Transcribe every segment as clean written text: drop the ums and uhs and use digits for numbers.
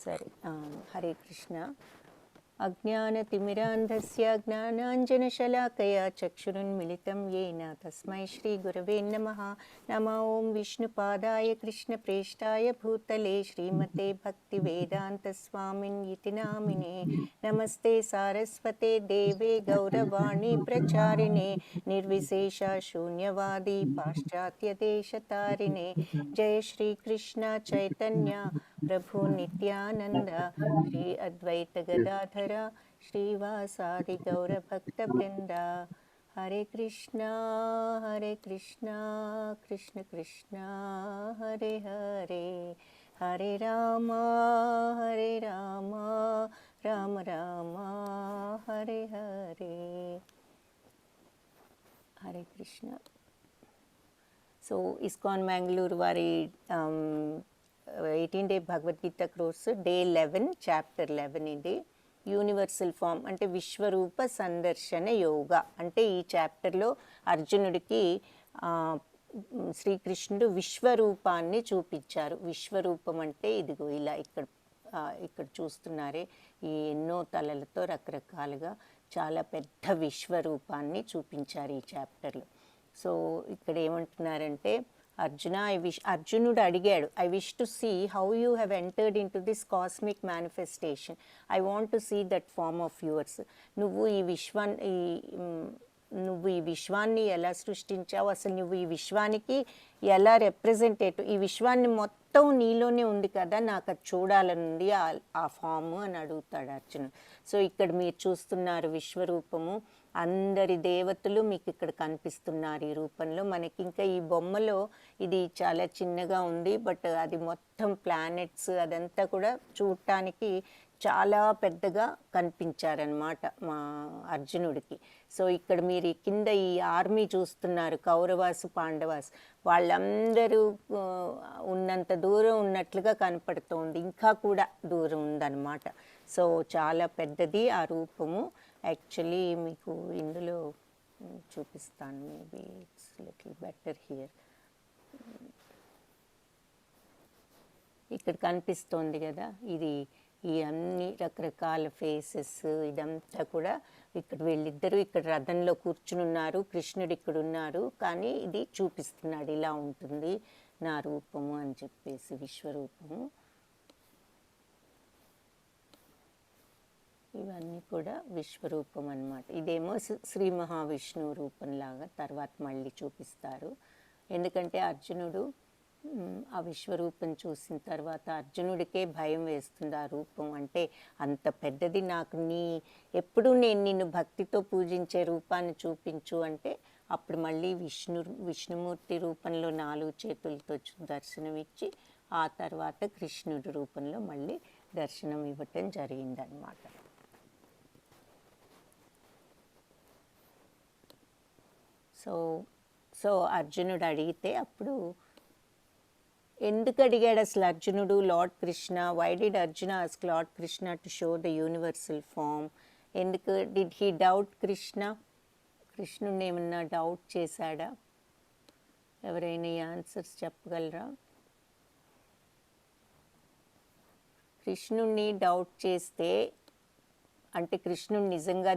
సరే. హరే కృష్ణ. అజ్ఞానతిమిరాంధస్య జ్ఞానాంజనశలాకయా చక్షురున్మిళితం येन తస్మై శ్రీగురవే నమః. నమో ఓం విష్ణుపాదాయ కృష్ణప్రేష్టాయ భూతలే శ్రీమతే భక్తివేదాంతస్వామిన్ ఇతి నామినే. నమస్తే సారస్వతే దేవే గౌరవాణి ప్రచారిణే నిర్విశేష శూన్యవాది పాశ్చాత్యదేశతారిణే. జయ శ్రీకృష్ణ చైతన్య ప్రభు నిత్యానంద శ్రీ అద్వైత గదాధర శ్రీవాసాది గౌరభక్త బృంద. హరే కృష్ణ కృష్ణ కృష్ణ హరే హరే, హరే రామ రామ రామ హరే హరే. హరే కృష్ణ. సో ఇస్కాన్ మ్యాంగ్లూరు వారి 18-day Bhagavad Gita course day 11 chapter 11 ఇది. యూనివర్సల్ ఫామ్ అంటే విశ్వరూప సందర్శన యోగా. అంటే ఈ చాప్టర్లో అర్జునుడికి శ్రీకృష్ణుడు విశ్వరూపాన్ని చూపించారు. విశ్వరూపం అంటే ఇదిగో ఇలా ఇక్కడ చూస్తున్నారే, ఈ ఎన్నో తలలతో రకరకాలుగా చాలా పెద్ద విశ్వరూపాన్ని చూపించారు ఈ చాప్టర్లో. సో ఇక్కడ ఏమంటున్నారంటే, అర్జునుడు అడిగాడు, I wish to see how you have entered into this cosmic manifestation, I want to see that form of yours. నువ్వు ఈ విశ్వాన్ని ఎలా సృష్టించావు, అసలు నువ్వు ఈ విశ్వానికి ఎలా రిప్రజెంటేటివ్, ఈ విశ్వాన్ని మొత్తం నీలోనే ఉంది కదా, నాకు అది చూడాలనుంది ఆ ఫాము అని అడుగుతాడు అర్జునుడు. సో ఇక్కడ మీరు చూస్తున్నారు విశ్వరూపము, అందరి దేవతలు మీకు ఇక్కడ కనిపిస్తున్నారు ఈ రూపంలో. మనకి ఇంకా ఈ బొమ్మలో ఇది చాలా చిన్నగా ఉంది, బట్ అది మొత్తం ప్లానెట్స్ అదంతా కూడా చూడటానికి చాలా పెద్దగా కనిపించారనమాట మా అర్జునుడికి. సో ఇక్కడ మీరు కింద ఈ ఆర్మీ చూస్తున్నారు, కౌరవాసు పాండవాస్, వాళ్ళందరూ ఉన్నంత దూరం ఉన్నట్లుగా కనపడుతోంది, ఇంకా కూడా దూరం ఉందన్నమాట. సో చాలా పెద్దది ఆ రూపము. యాక్చువల్లీ మీకు ఇందులో చూపిస్తాను, maybe it's little better here. ఇక్కడ కనిపిస్తోంది కదా, ఇది ఈ అన్ని రకరకాల ఫేసెస్ ఇదంతా కూడా ఇక్కడ వీళ్ళిద్దరూ ఇక్కడ రథంలో కూర్చుని ఉన్నారు, కృష్ణుడు ఇక్కడ ఉన్నారు, కానీ ఇది చూపిస్తున్నాడు ఇలా ఉంటుంది నా రూపము అని చెప్పేసి, విశ్వరూపము. ఇవన్నీ కూడా విశ్వరూపం అన్నమాట. ఇదేమో శ్రీ మహావిష్ణువు రూపంలాగా తర్వాత మళ్ళీ చూపిస్తారు. ఎందుకంటే అర్జునుడు ఆ విశ్వరూపం చూసిన తర్వాత అర్జునుడికే భయం వేస్తుంది. ఆ రూపం అంటే అంత పెద్దది, నాకు ఎప్పుడు నేను నిన్ను భక్తితో పూజించే రూపాన్ని చూపించు అంటే అప్పుడు మళ్ళీ విష్ణుమూర్తి రూపంలో 4 చేతులతో దర్శనమిచ్చి ఆ తర్వాత కృష్ణుడి రూపంలో మళ్ళీ దర్శనం ఇవ్వటం జరిగిందనమాట. సో అర్జునుడు అడిగితే అప్పుడు ఎందుకు అడిగాడు అసలు అర్జునుడు Lord Krishna, why did Arjuna ask lord Krishna to show the universal form? ఎందుకు డిడ్ హీ డౌట్ కృష్ణ? కృష్ణుడిని ఏమన్నా డౌట్ చేశాడా? ఎవరైనా ఈ ఆన్సర్స్ చెప్పగలరా? కృష్ణుడిని డౌట్ చేస్తే అంటే కృష్ణుడు నిజంగా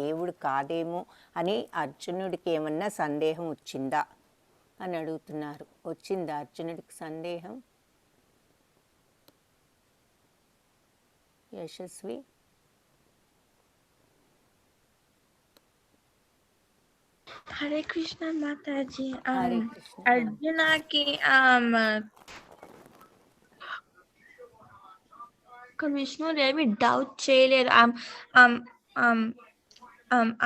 దేవుడు కాదేమో అని అర్జునుడికి ఏమన్నా సందేహం వచ్చిందా అని అడుగుతున్నారు. వచ్చిందా అర్జునుడికి సందేహం? యశస్వి? హరే కృష్ణ మాతాజీ. హరే కృష్ణ. అర్జునకి విష్ణుడు ఏమి డౌట్ చేయలేదు.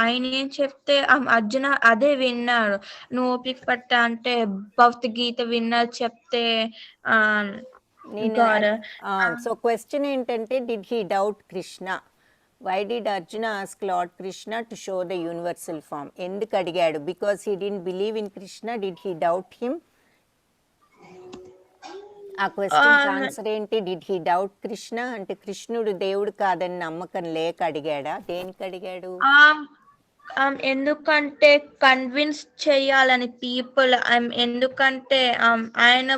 ఆయన ఏం చెప్తే అర్జున అదే విన్నాడు. నువ్వు ఓపిక పట్ట అంటే భగవద్గీత విన్నారు చెప్తే. సో క్వశ్చన్ ఏంటంటే, did he doubt Krishna? Why did Arjuna ask lord Krishna to show the universal form? ఎందుకు అడిగాడు? Because he didn't believe in Krishna. Did he doubt him? ఆ క్వశ్చన్ ఆన్సర్ ఏంటి? డిడ్ హీ డౌట్ కృష్ణ అంటే కృష్ణుడు దేవుడు కాదని నమ్మకం లేక అడిగాడా? దేనికి అడిగాడు? ఎందుకంటే కన్విన్స్ చేయాలని పీపుల్. ఎందుకంటే ఆయన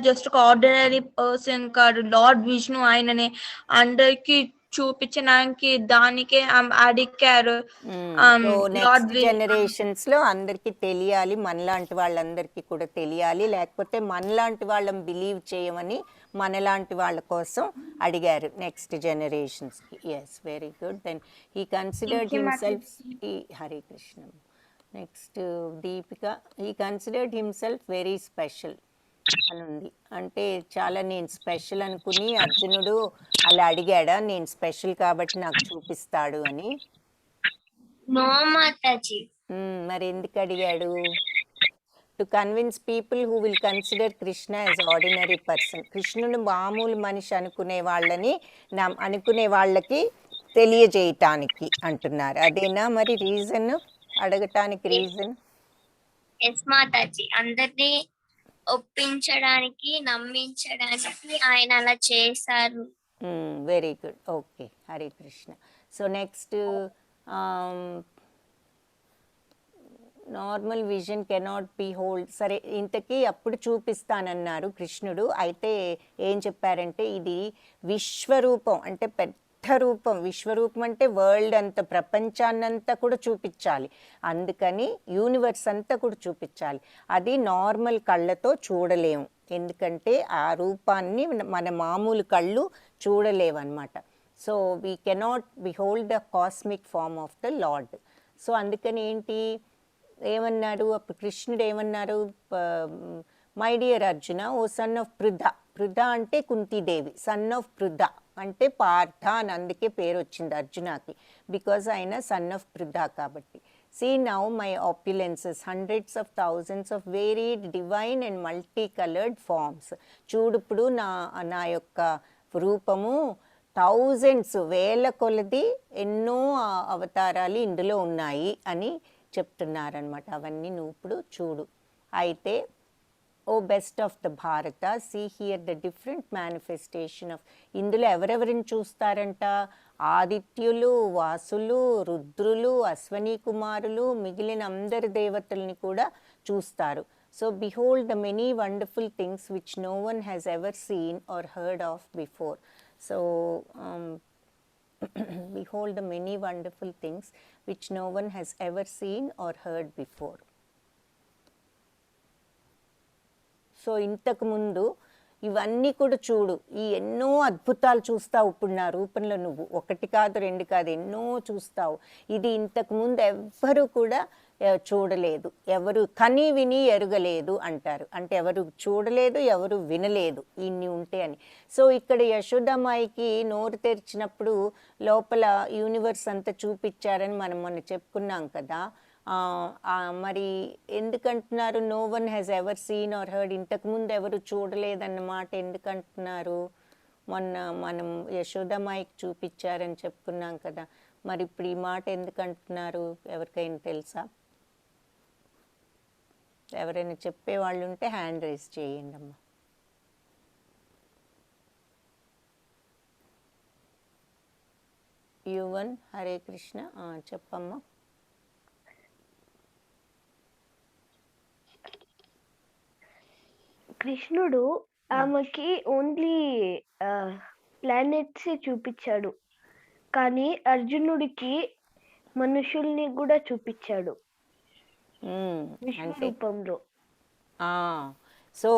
జస్ట్ ఒక ఆర్డినరీ పర్సన్ కాదు. లార్డ్ విష్ణు ఆయనని అందరికి చూపించడానికి దానికే అడిగారు. సో లార్డ్ నెక్స్ట్ జనరేషన్స్లో అందరికీ తెలియాలి, మనలాంటి వాళ్ళందరికీ కూడా తెలియాలి, లేకపోతే మనలాంటి వాళ్ళని బిలీవ్ చేయమని మనలాంటి వాళ్ళ కోసం అడిగారు నెక్స్ట్ జనరేషన్స్కి. Yes, very good. Then he considered himself, Hare Krishna. Next Deepika, he considered himself very special అని ఉంది. అంటే చాలా నేను స్పెషల్ అనుకుని అర్జునుడు అలా అడిగాడా, నేను స్పెషల్ కాబట్టి నాకు చూపిస్తాడు అని? నో మాతాజీ. మరి ఎందుకు అడిగాడు? To convince people who will consider Krishna as ordinary person. కృష్ణుని మామూలు మనిషి అనుకునే వాళ్ళని అనుకునే వాళ్ళకి తెలియజేయటానికి అంటున్నారు. అదేనా మరి రీజన్ అడగటానికి రీజన్? ఎస్ మాతాజీ, అందరినీ ఒప్పించడానికి, నమ్మించడానికి ఆయన అలా చేశారు. Very good, okay, Hare Krishna. So next, normal vision cannot be hold. సరే, ఇంతకీ అప్పుడు చూపిస్తానన్నారు కృష్ణుడు. అయితే ఏం చెప్పారంటే ఇది విశ్వరూపం, అంటే పెద్ద రూపం. విశ్వరూపం అంటే వరల్డ్ అంతా, ప్రపంచాన్నంతా కూడా చూపించాలి. అందుకని యూనివర్స్ అంతా కూడా చూపించాలి. అది నార్మల్ కళ్ళతో చూడలేము, ఎందుకంటే ఆ రూపాన్ని మన మామూలు కళ్ళు చూడలేవన్నమాట. So we cannot behold the cosmic form of the lord. So అందుకని ఏంటి ఏమన్నారు అప్పుడు కృష్ణుడు ఏమన్నారు? My dear Arjuna, O son of Pritha. Pritha అంటే కుంతీదేవి, సన్ ఆఫ్ పృథ అంటే పార్థ అని అందుకే పేరు వచ్చింది అర్జునకి, బికాజ్ ఆయన సన్ ఆఫ్ పృథ కాబట్టి. See now my opulences, hundreds of thousands of varied divine and multi coloured forms. చూడుప్పుడు నా యొక్క రూపము థౌజండ్స్, వేల కొలది ఎన్నో అవతారాలు ఇందులో ఉన్నాయి అని చెప్తున్నారనమాట. అవన్నీ నువ్వు ఇప్పుడు చూడు. అయితే O best of the Bharata, see here the different manifestation of. ఇందులో ఎవరెవరిని చూస్తారంట? ఆదిత్యులు, వాసులు, రుద్రులు, అశ్వనీ కుమారులు, మిగిలిన అందరి దేవతల్ని కూడా చూస్తారు. So behold the many wonderful things which no one has ever seen or heard of before. So behold the many wonderful things which no one has ever seen or heard before. So ఇంతకు ముందు ఇవన్నీ కూడా చూడు, ఈ ఎన్నో అద్భుతాలు చూస్తావు ఇప్పుడు నా రూపంలో. నువ్వు ఒకటి కాదు, రెండు కాదు, ఎన్నో చూస్తావు. ఇది ఇంతకు ముందు ఎవ్వరూ కూడా చూడలేదు, ఎవరు కని విని ఎరుగలేదు అంటారు. అంటే ఎవరు చూడలేదు, ఎవరు వినలేదు ఇన్ని ఉంటే అని. సో ఇక్కడ యశోదమ్మాయికి నోరు తెరిచినప్పుడు లోపల యూనివర్స్ అంతా చూపించారని మనం మొన్న చెప్పుకున్నాం కదా. మరి ఎందుకంటున్నారు no one has ever seen or heard? ఇంతకుముందు ఎవరు చూడలేదన్నమాట ఎందుకంటున్నారు? మొన్న మనం యశోదమ్మాయికి చూపించారని చెప్పుకున్నాం కదా. మరి ఇప్పుడు ఈ మాట ఎందుకంటున్నారు? ఎవరికైనా తెలుసా? ఎవరైనా చెప్పేవాళ్ళు ఉంటే హ్యాండ్ రైజ్ చేయండి అమ్మా. యువన్, హరే కృష్ణ, చెప్పమ్మా. కృష్ణుడు ఆమెకి ఓన్లీ ప్లానెట్స్ చూపించాడు, కానీ అర్జునుడికి మనుషుల్ని కూడా చూపించాడు విష్ణు రూపంలో. So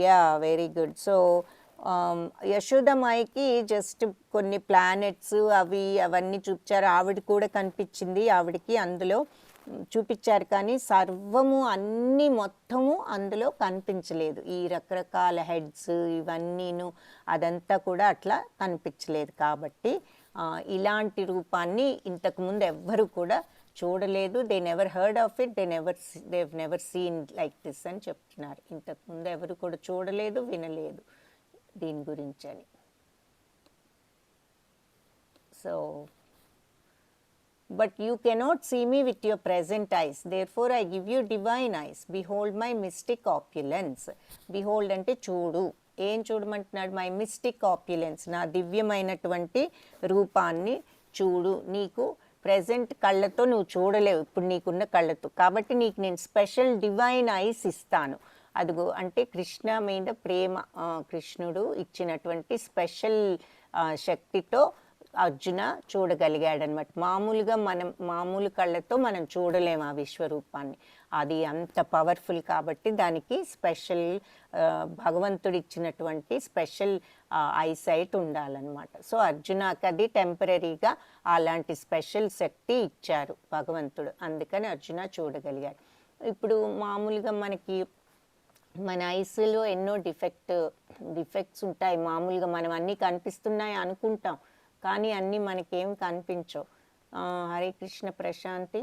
yeah, very good. So యశోదమ్మాయికి జస్ట్ కొన్ని ప్లానెట్స్ అవన్నీ చూపించారు. ఆవిడ కూడా కనిపించింది, ఆవిడకి అందులో చూపించారు, కానీ సర్వము అన్నీ మొత్తము అందులో కనిపించలేదు. ఈ రకరకాల హెడ్స్ ఇవన్నీను అదంతా కూడా అట్లా కనిపించలేదు. కాబట్టి ఇలాంటి రూపాన్ని ఇంతకుముందు ఎవ్వరు కూడా చూడలేదు. They never heard of it, they've never seen like this అని చెప్తున్నారు. ఇంతకుముందు ఎవరు కూడా చూడలేదు, వినలేదు దీని గురించి అని. So but you cannot see me with your present eyes, therefore I give you divine eyes. Behold my mystic opulence. Behold అంటే చూడు. ఏం చూడమంటున్నాడు? మై మిస్టిక్ ఆప్యులెన్స్, నా దివ్యమైనటువంటి రూపాన్ని చూడు. నీకు ప్రెజెంట్ కళ్ళతో నువ్వు చూడలేవు ఇప్పుడు నీకున్న కళ్ళతో, కాబట్టి నీకు నేను స్పెషల్ డివైన్ ఐస్ ఇస్తాను. అదిగో అంటే కృష్ణ మీద ప్రేమ, కృష్ణుడు ఇచ్చినటువంటి స్పెషల్ శక్తితో అర్జున చూడగలిగాడనమాట. మామూలుగా మనం మామూలు కళ్ళతో మనం చూడలేము ఆ విశ్వరూపాన్ని, అది అంత పవర్ఫుల్ కాబట్టి దానికి స్పెషల్ భగవంతుడు ఇచ్చినటువంటి స్పెషల్ ఐసైట్ ఉండాలన్నమాట. సో అర్జునకి అది టెంపరీగా అలాంటి స్పెషల్ శక్తి ఇచ్చారు భగవంతుడు, అందుకని అర్జున చూడగలిగాడు. ఇప్పుడు మామూలుగా మనకి మన ఐస్లో ఎన్నో డిఫెక్ట్స్ ఉంటాయి. మామూలుగా మనం అన్నీ కనిపిస్తున్నాయి అనుకుంటాం, కానీ అన్నీ మనకేం కనిపించవు. హరే కృష్ణ ప్రశాంతి.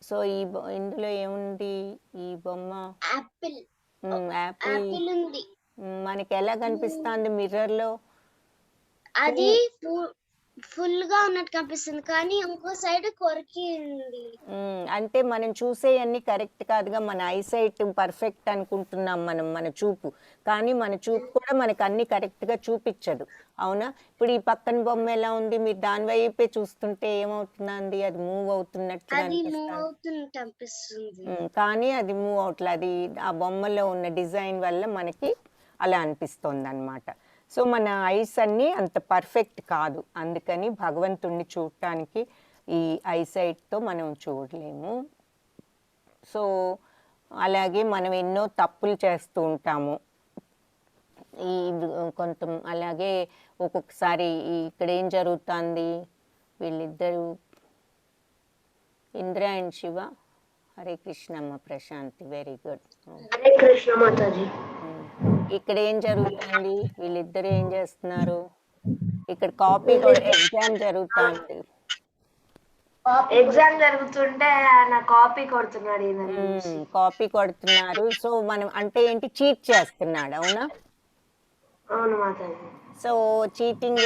సో ఇందులో ఏముంది ఈ బొమ్మ? యాపిల్ యాపిల్ ఉంది. మనకి ఎలా కనిపిస్తుంది మిర్రర్లో? అది ఫుల్ గా ఉన్నట్టు కనిపిస్తుంది, కానీ ఇంకో సైడ్ కొరికి ఉంది. అంటే మనం చూసేవన్నీ కరెక్ట్ కాదుగా, మన ఐసైట్ పర్ఫెక్ట్ అనుకుంటున్నాం మనం, మన చూపు, కానీ మన చూపు కూడా మనకు అన్ని కరెక్ట్గా చూపించదు, అవునా? ఇప్పుడు ఈ పక్కన బొమ్మ ఎలా ఉంది, మీరు దాని వైపే చూస్తుంటే ఏమవుతుందండి, అది మూవ్ అవుతున్నట్టు అనిపిస్తుంది, కానీ అది మూవ్ అవట్లేదు. అది ఆ బొమ్మలో ఉన్న డిజైన్ వల్ల మనకి అలా అనిపిస్తుంది అన్నమాట. సో మన ఐస్ అన్నీ అంత పర్ఫెక్ట్ కాదు, అందుకని భగవంతుణ్ణి చూడటానికి ఈ ఐసైట్తో మనం చూడలేము. సో అలాగే మనం ఎన్నో తప్పులు చేస్తూ ఉంటాము. ఈ అలాగే ఒక్కొక్కసారి ఇక్కడ ఏం జరుగుతుంది, వీళ్ళిద్దరూ Indra and Shiva. Hare Krishnamma Prashanti, very good. Hare Krishna మాతాజీ. ఇక్కడ ఏం జరుగుతుంది, వీళ్ళిద్దరు ఏం చేస్తున్నారు, ఇక్కడ కాపీ ఎగ్జామ్ జరుగుతుంది. ఎగ్జామ్ జరుగుతుంటే ఆయన కాపీ కొడుతున్నాడు, కాపీ కొడుతున్నారు. సో మనం అంటే ఏంటి, చీట్ చేస్తున్నాడు, అవునా? అవును Mataji. So cheating,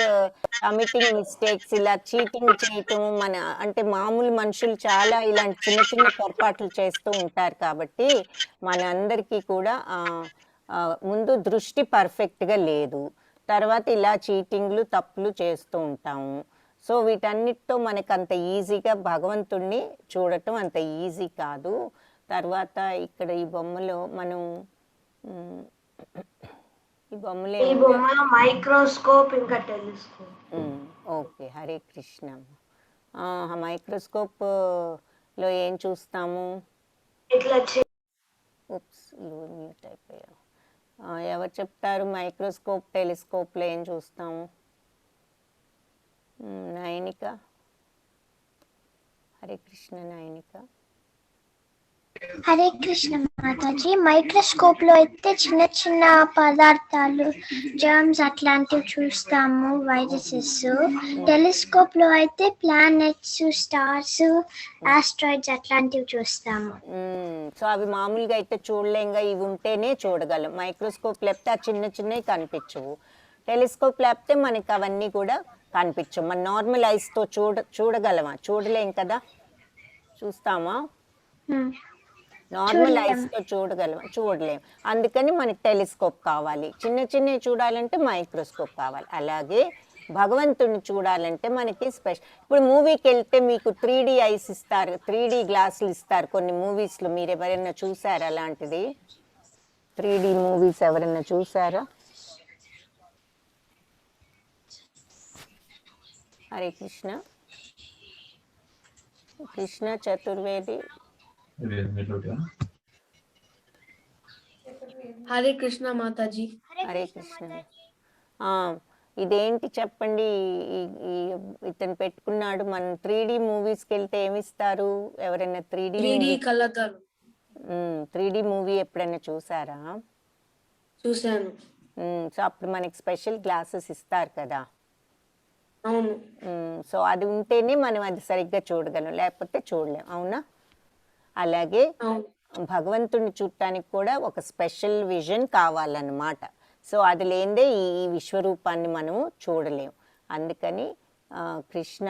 committing mistakes, ఇలా చీటింగ్ చేయటం మన అంటే మామూలు మనుషులు చాలా ఇలాంటి చిన్న చిన్న పొరపాట్లు చేస్తూ ఉంటారు. కాబట్టి మనందరికీ కూడా ముందు దృష్టి పర్ఫెక్ట్గా లేదు, తర్వాత ఇలా చీటింగ్లు తప్పులు చేస్తూ ఉంటాము. సో వీటన్నిటితో మనకు అంత ఈజీగా భగవంతుణ్ణి చూడటం అంత ఈజీ కాదు. తర్వాత ఇక్కడ ఈ బొమ్మలో మనం ఈ బొమ్మలో మైక్రోస్కోప్ ఇంకా telescope. Okay, Hare Krishna. Microscope లో ఏం చూస్తాము? మ్యూట్ అయిపోయా. ఎవరు చెప్తారు? మైక్రోస్కోప్ టెలిస్కోప్లో ఏం చూస్తాము? నైనిక. హరే కృష్ణ నైనిక. హరే కృష్ణ మాతాజీ. మైక్రోస్కోప్ లో అయితే చిన్న చిన్న పదార్థాలు, జర్మ్స్ అట్లాంటివి చూస్తాము, వైరసెస్. టెలిస్కోప్ లో అయితే ప్లానెట్స్, స్టార్స్, ఆస్ట్రాయిడ్స్ అట్లాంటివి చూస్తాము. సో అవి మామూలుగా అయితే చూడలేంగా, ఇవి ఉంటేనే చూడగలం. మైక్రోస్కోప్ లేకపోతే ఆ చిన్న చిన్నవి కనిపించవు, టెలిస్కోప్ లేకపోతే మనకి అవన్నీ కూడా కనిపించవు. మన నార్మల్ ఐస్తో చూడగలమా? చూడలేం కదా. చూస్తామా? నార్మల్ ఐస్తో చూడగలమా? చూడలేం. అందుకని మనకి టెలిస్కోప్ కావాలి. చిన్న చిన్నవి చూడాలంటే మైక్రోస్కోప్ కావాలి. అలాగే భగవంతుడిని చూడాలంటే మనకి స్పెషల్. ఇప్పుడు మూవీకి వెళ్తే మీకు 3D ఐస్ ఇస్తారు, 3D గ్లాసులు ఇస్తారు కొన్ని మూవీస్లో. మీరు ఎవరైనా చూసారా అలాంటిది? 3D మూవీస్ ఎవరైనా చూసారా? హరే కృష్ణ. కృష్ణ చతుర్వేది. హరే కృష్ణ మాతాజీ. హరే కృష్ణ. ఇదేంటి చెప్పండి, ఇతను పెట్టుకున్నాడు. మనం 3D మూవీస్కి వెళ్తే ఏమిస్తారు? ఎవరైనా 3D కళ్ళద్దాలు 3D మూవీ ఎప్పుడైనా చూసారా? చూశాను. సో అప్పుడు మనకి స్పెషల్ గ్లాసెస్ ఇస్తారు కదా. అవును. సో అది ఉంటేనే మనం అది సరిగ్గా చూడగలం, లేకపోతే చూడలేం, అవునా? అలాగే భగవంతుడిని చూడటానికి కూడా ఒక స్పెషల్ విజన్ కావాలన్నమాట. సో అది లేనిదే ఈ విశ్వరూపాన్ని మనము చూడలేము. అందుకని కృష్ణ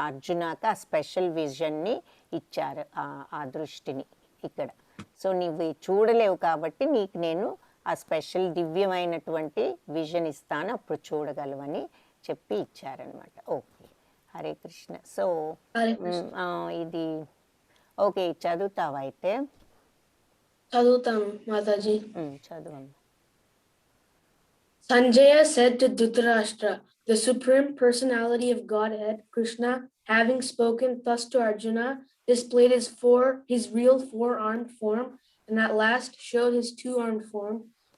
అర్జునకి ఆ స్పెషల్ విజన్ని ఇచ్చారు, ఆ దృష్టిని ఇక్కడ. సో నువ్వు చూడలేవు కాబట్టి నీకు నేను ఆ స్పెషల్ దివ్యమైనటువంటి విజన్ ఇస్తాను, అప్పుడు చూడగలవని చెప్పి ఇచ్చారనమాట. ఓకే, హరే కృష్ణ. సో ఇది ఓకే, చదువుతావా అయితే? చదువుతాను Mataji. చదవమ్మా. Sanjaya said to Dhritarashtra, the supreme personality of Godhead, Krishna, having spoken thus to Arjuna, displayed his real four-armed form, and at last showed his two-armed form,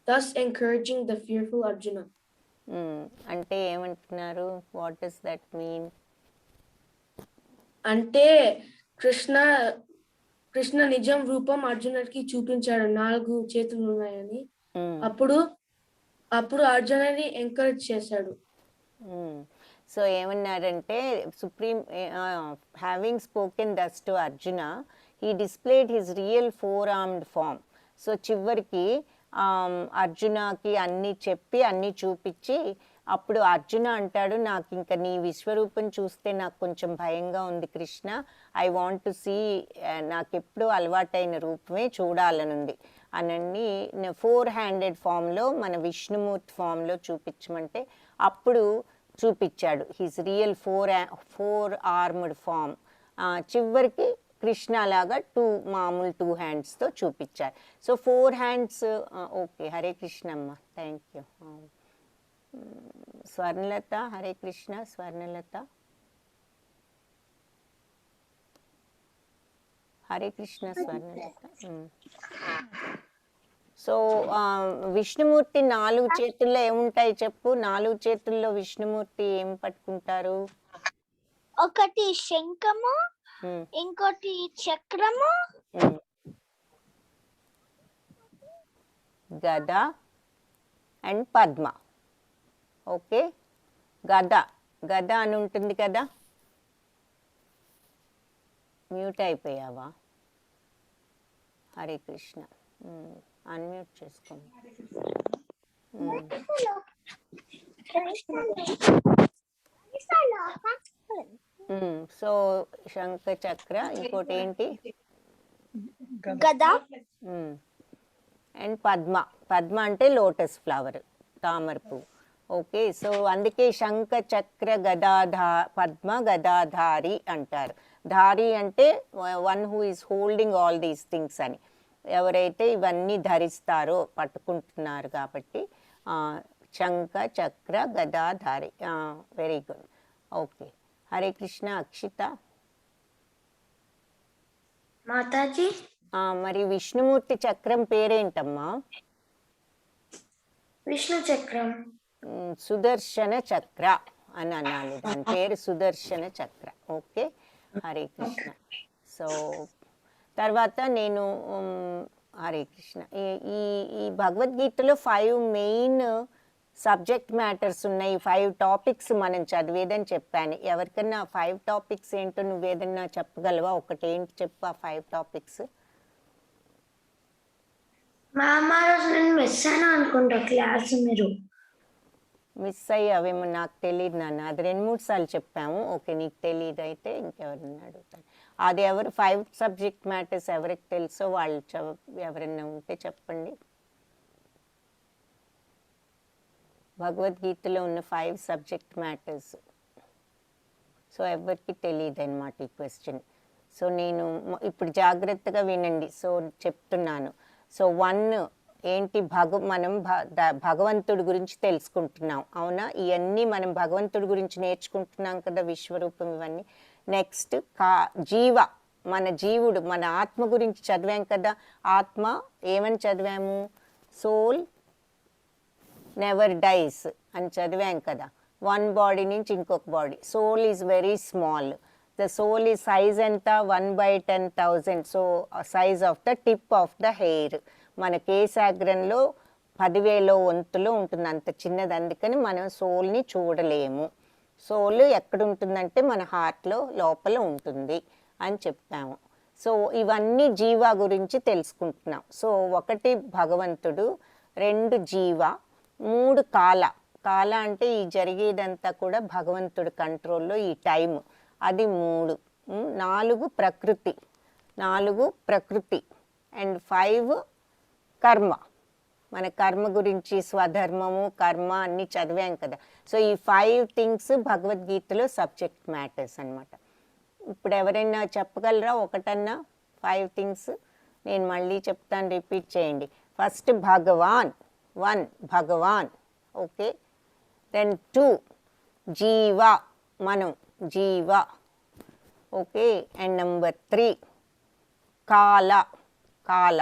thus encouraging the fearful Arjuna. అంటే ఏమంటున్నారు? What does that mean? అంటే కృష్ణ నిజం రూపం అర్జునుడికి చూపించాడు, 4 చేతులు ఉన్నాయని. అప్పుడు అర్జునుడిని ఎంకరేజ్ చేశాడు. సో ఏమన్నారంటే supreme having spoken thus to Arjuna he displayed his real four armed form. So చివరికి అర్జునకి అన్నీ చెప్పి అన్నీ చూపించి అప్పుడు అర్జున అంటాడు, నాకు ఇంకా నీ విశ్వరూపం చూస్తే నాకు కొంచెం భయంగా ఉంది Krishna, I want to see, నాకు ఎప్పుడూ అలవాటైన రూపమే చూడాలనుంది అని 4-handed ఫామ్లో మన విష్ణుమూర్తి ఫామ్లో చూపించమంటే అప్పుడు చూపించాడు his real four armed form. చివరికి కృష్ణ లాగా మామూలు 2 హ్యాండ్స్తో చూపించారు. So 4 hands. Okay, Hare Krishna అమ్మ, thank you. Swarnalatha, Hare Krishna. Swarnalatha, Hare Krishna. Swarnalatha. So Vishnumurthy 4 చేతుల్లో ఏముంటాయి చెప్పు? 4 చేతుల్లో విష్ణుమూర్తి ఏం పట్టుకుంటారు? ఒకటి శంఖము, ఇంకోటి చక్రము, గద అండ్ పద్మ. ఓకే, గద అని ఉంటుంది కదా. మ్యూట్ అయిపోయావా? హరే కృష్ణ, అన్మ్యూట్ చేసుకోండి. సో శంఖ చక్ర, ఇంకోటి ఏంటి? గద అండ్ పద్మ అంటే లోటస్ ఫ్లవర్, తామర పువ్వు. ఓకే, సో అందుకే శంఖ చక్ర పద్మ గదాధారి అంటారు. ధారి అంటే one who is holding all these things అని, ఎవరైతే ఇవన్నీ ధరిస్తారో పట్టుకుంటున్నారు కాబట్టి శంఖ చక్ర గదాధారి. Very good. Okay, Hare Krishna. Akshita Mataji. మరి విష్ణుమూర్తి చక్రం పేరేంటమ్మా? విష్ణు చక్రం. సుదర్శన చక్ర అని అనాలి, దాని పేరు సుదర్శన చక్ర. ఓకే, హరే కృష్ణ. సో తర్వాత నేను హరే కృష్ణ, ఈ భగవద్గీతలో 5 మెయిన్ సబ్జెక్ట్ మ్యాటర్స్ ఉన్నాయి, 5 టాపిక్స్ మనం చదివేదని చెప్పాను. ఎవరికన్నా 5 టాపిక్స్ ఏంటో నువ్వేదన్నా చెప్పగలవా? ఒకటి ఏంటి చెప్పు ఆ 5 టాపిక్స్. మా రోజు నేను మిస్ అయినా అనుకుంటా క్లాస్. మీరు మిస్ అయ్యావేమో, నాకు తెలియదు నాన్న, అది 2-3 సార్లు చెప్పాము. ఓకే, నీకు తెలియదు అయితే ఇంకెవరన్నా అడుగుతాను. అది ఎవరు 5 సబ్జెక్ట్ మ్యాటర్స్ ఎవరికి తెలుసో వాళ్ళు ఎవరైనా ఉంటే చెప్పండి. భగవద్గీతలో ఉన్న 5 సబ్జెక్ట్ మ్యాటర్స్. సో ఎవరికి తెలియదు అనమాట ఈ క్వశ్చన్. సో నేను ఇప్పుడు జాగ్రత్తగా వినండి. సో చెప్తున్నాను. సో 1 ఏంటి? మనం భగవంతుడి గురించి తెలుసుకుంటున్నాం, అవునా? ఇవన్నీ మనం భగవంతుడి గురించి నేర్చుకుంటున్నాం కదా, విశ్వరూపం ఇవన్నీ. నెక్స్ట్ జీవ, మన జీవుడు, మన ఆత్మ గురించి చదివాం కదా. ఆత్మ ఏమని చదివాము? సోల్ నెవర్ డైస్ అని చదివాం కదా. 1 బాడీ నుంచి ఇంకొక body. Soul is very small. The soul ఈ సైజ్ ఎంత? 1/10,000. So size of the tip of the hair. మన కేశాగ్రంలో 10,000 వంతులో ఉంటుంది, అంత చిన్నది. అందుకని మనం సోల్ని చూడలేము. సోల్ ఎక్కడ ఉంటుందంటే మన హార్ట్లో లోపల ఉంటుంది అని చెప్పాము. సో ఇవన్నీ జీవ గురించి తెలుసుకుంటున్నాం. సో 1 భగవంతుడు, 2 జీవ, 3 కాల అంటే ఈ జరిగేదంతా కూడా భగవంతుడి కంట్రోల్లో ఈ టైం, అది 3. 4 ప్రకృతి అండ్ 5 కర్మ. మన కర్మ గురించి, స్వధర్మము, కర్మ అన్నీ చదివాం కదా. సో ఈ 5 థింగ్స్ భగవద్గీతలో సబ్జెక్ట్ మ్యాటర్స్ అనమాట. ఇప్పుడు ఎవరైనా చెప్పగలరా ఒకటన్నా 5 థింగ్స్? నేను మళ్ళీ చెప్తాను, రిపీట్ చేయండి. ఫస్ట్ భగవాన్, 1 భగవాన్, ఓకే. దెన్ 2 జీవ, మనం, జీవ, ఓకే. అండ్ నెంబర్ 3 కాల, కాల,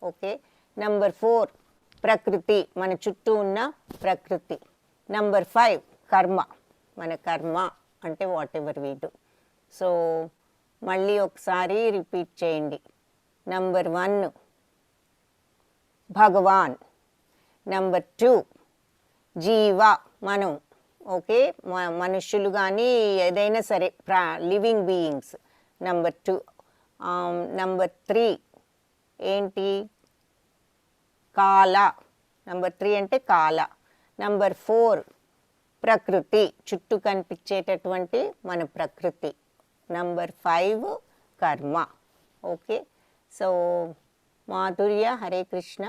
ఓకే. నెంబర్ 4 ప్రకృతి, మన చుట్టూ ఉన్న ప్రకృతి. నెంబర్ 5 కర్మ, మన కర్మ అంటే what ever we do. So మళ్ళీ ఒకసారి రిపీట్ చేయండి. నెంబర్ 1 భగవాన్, నెంబర్ 2 జీవ, మనం, ఓకే, మనుషులు కానీ ఏదైనా సరే లివింగ్ బీయింగ్స్. నెంబర్ 2 నెంబర్ 3 ఏంటి, కాల, నెంబర్ 3 అంటే కాల. నెంబర్ 4 ప్రకృతి, చుట్టూ కనిపించేటటువంటి మన ప్రకృతి. Number 5 karma, okay. So Madhurya, Hare Krishna.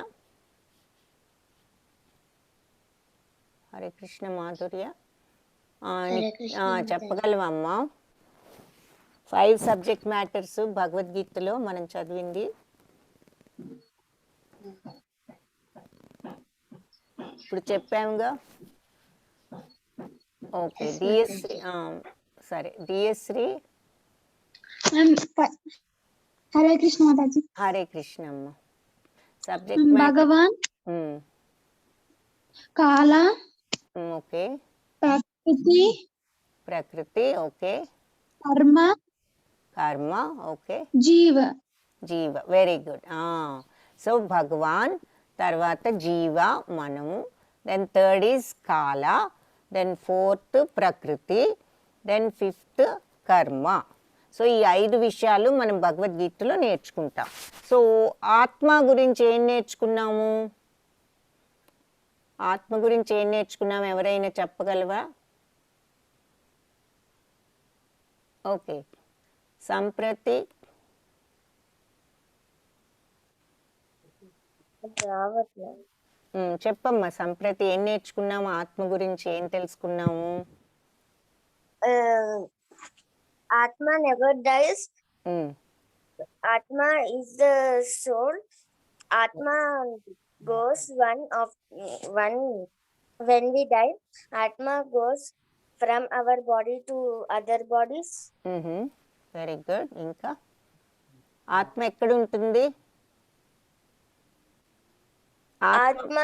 Hare Krishna Madhurya, చెప్పగలవమ్మా? 5 సబ్జెక్ట్ మ్యాటర్స్ భగవద్గీతలో మనం చదివింది. ఇప్పుడు చెప్పాముగా. ఓకే, డిఎస్శ్రీ, సరే డిఎస్శ్రీ. హరే కృష్ణ మాతాజీ. హరే కృష్ణ అమ్మ. సబ్జెక్ట్ భగవాన్, కాల, ఓకే. ప్రకృతి, ప్రకృతి, ఓకే. కర్మ, కర్మ, ఓకే. జీవ, జీవ, వెరీ గుడ్. సో భగవాన్, తర్వాత జీవ, మనము, దెన్ 3rd ఈజ్ కాల, దెన్ 4th ప్రకృతి, దెన్ 5th కర్మ. సో ఈ 5 విషయాలు మనం భగవద్గీతలో నేర్చుకుంటాం. సో ఆత్మ గురించి ఏం నేర్చుకున్నాము? ఆత్మ గురించి ఏం నేర్చుకున్నాము, ఎవరైనా చెప్పగలవా? ఓకే, సంప్రతి, చెప్పమ్మా. సంప్రతి ఏం నేర్చుకున్నాము? ఆత్మ గురించి ఏం తెలుసుకున్నాము? Atma never dies. Atma is the soul. Atma goes when we die. Atma goes from our body to other bodies. Very good. ఇంకా ఆత్మ ఎక్కడ ఉంటుంది? Atma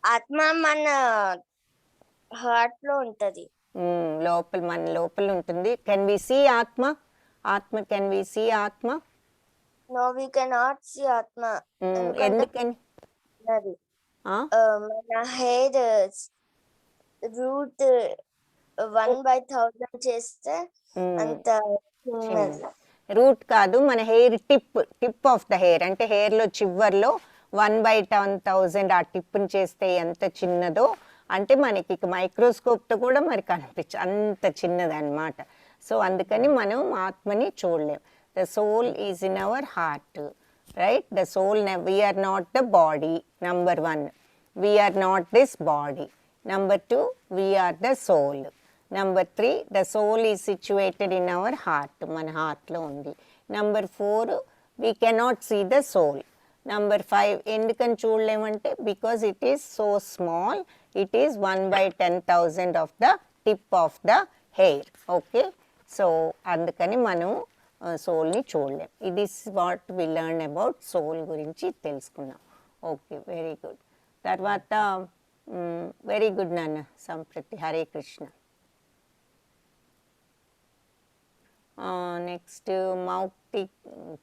ఆత్మ మన హార్ట్ లో ఉంటది, లోపల, మన లోపల ఉంటుంది. కెన్ వి సీ ఆత్మ? ఆత్మ, కెన్ వి సీ ఆత్మ? నో వి కెనాట్ సీ ఆత్మ. ఎందుకని? మన హెయిర్ రూట్ 1/1000 చేస్తే అంత రూట్ కాదు, మన hair tip of the hair, అంటే హెయిర్ లో చివర్లో 1/10,000 ఆ టిప్ని చేస్తే ఎంత చిన్నదో, అంటే మనకి మైక్రోస్కోప్తో కూడా మరి అంత చిన్నదన్నమాట. సో అందుకని మనం ఆత్మని చూడలేం. The soul is in our heart, right? The soul, we are not the body. Number 1, we are not this body. Number 2, we are the soul. Number 3, the soul is situated in our heart, మన హార్ట్లో ఉంది. Number 4, we cannot see the soul. Number 5, ఎందుకని చూడలేమంటే because it is so small, it is 1/10,000 of the tip of the hair, okay. So అందుకని మనం సోల్ని చూడలేం. ఇది what we learn about soul గురించి తెలుసుకున్నాం. Okay, very good. తర్వాత వెరీ గుడ్ నాన్న సంప్రతి, హరే కృష్ణ. నెక్స్ట్ మౌక్తి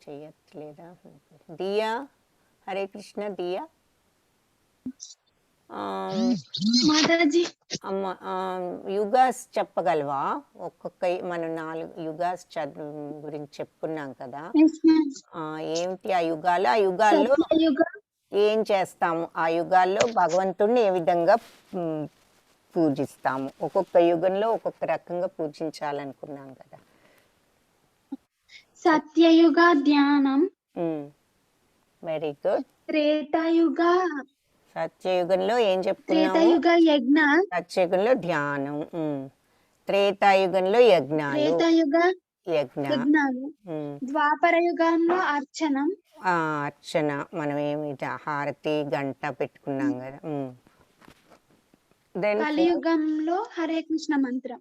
చేయట్లేదా? దియా, హరే కృష్ణ. దియా అమ్మ, యుగాస్ చెప్పగలవా? మనం 4 యుగాస్ గురించి చెప్పుకున్నాం కదా. ఏమిటి ఆ యుగాలు? ఆ యుగాల్లో ఏం చేస్తాము? ఆ యుగాల్లో భగవంతుడిని ఏ విధంగా పూజిస్తాము? ఒక్కొక్క యుగంలో ఒక్కొక్క రకంగా పూజించాలనుకున్నాం కదా. సత్యయుగ ధ్యానం, వెరీ గుడ్. త్రేతాయుగ, సత్యయుగంలో ఏం చెప్తున్నాము? త్రేతాయుగ యజ్ఞ, సత్యయుగంలో ధ్యానం. త్రేతాయుగంలో యజ్ఞాలు త్రేతాయుగ యజ్ఞ యజ్ఞాలు, ఉమ్, ద్వాపర యుగంలో అర్చనం, అర్చన మనం ఏమి హారతి గంట పెట్టుకున్నాం కదా. దెన్ కలియుగంలో హరే కృష్ణ మంత్రం.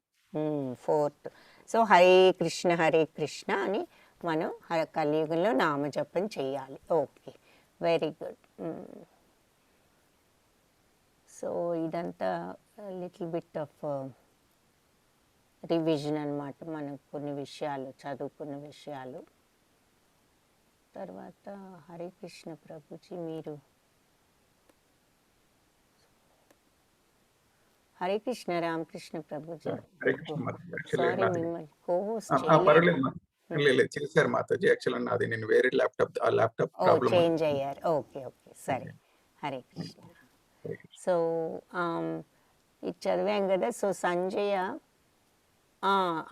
ఫోర్త్, సో హరే కృష్ణ అని మనం కలియుగంలో నామజపం చేయాలి. Okay, very good. సో ఇదంతా లిటిల్ బిట్ ఆఫ్ రివిజన్ అన్నమాట. మనం కొన్ని విషయాలు చదువుకున్న విషయాలు. తర్వాత హరే కృష్ణ ప్రభుజీ, మీరు హరే కృష్ణ రామకృష్ణ ప్రభుజీ. హరే కృష్ణ మాతాజీ. యాక్చువల్లీ సారీ, నాది మిమ్మల్ని కోహోస్ట్ పర్వాలేదు లేదు చేశారు మాతాజీ. యాక్చువల్లీ నాది నేను వేరే ల్యాప్టాప్ ఓ ప్రాబ్లం. చేంజ్ అయ్యారు. ఓకే ఓకే, సరే. హరే కృష్ణ. సో ఇది చదివాం కదా. సో సంజయ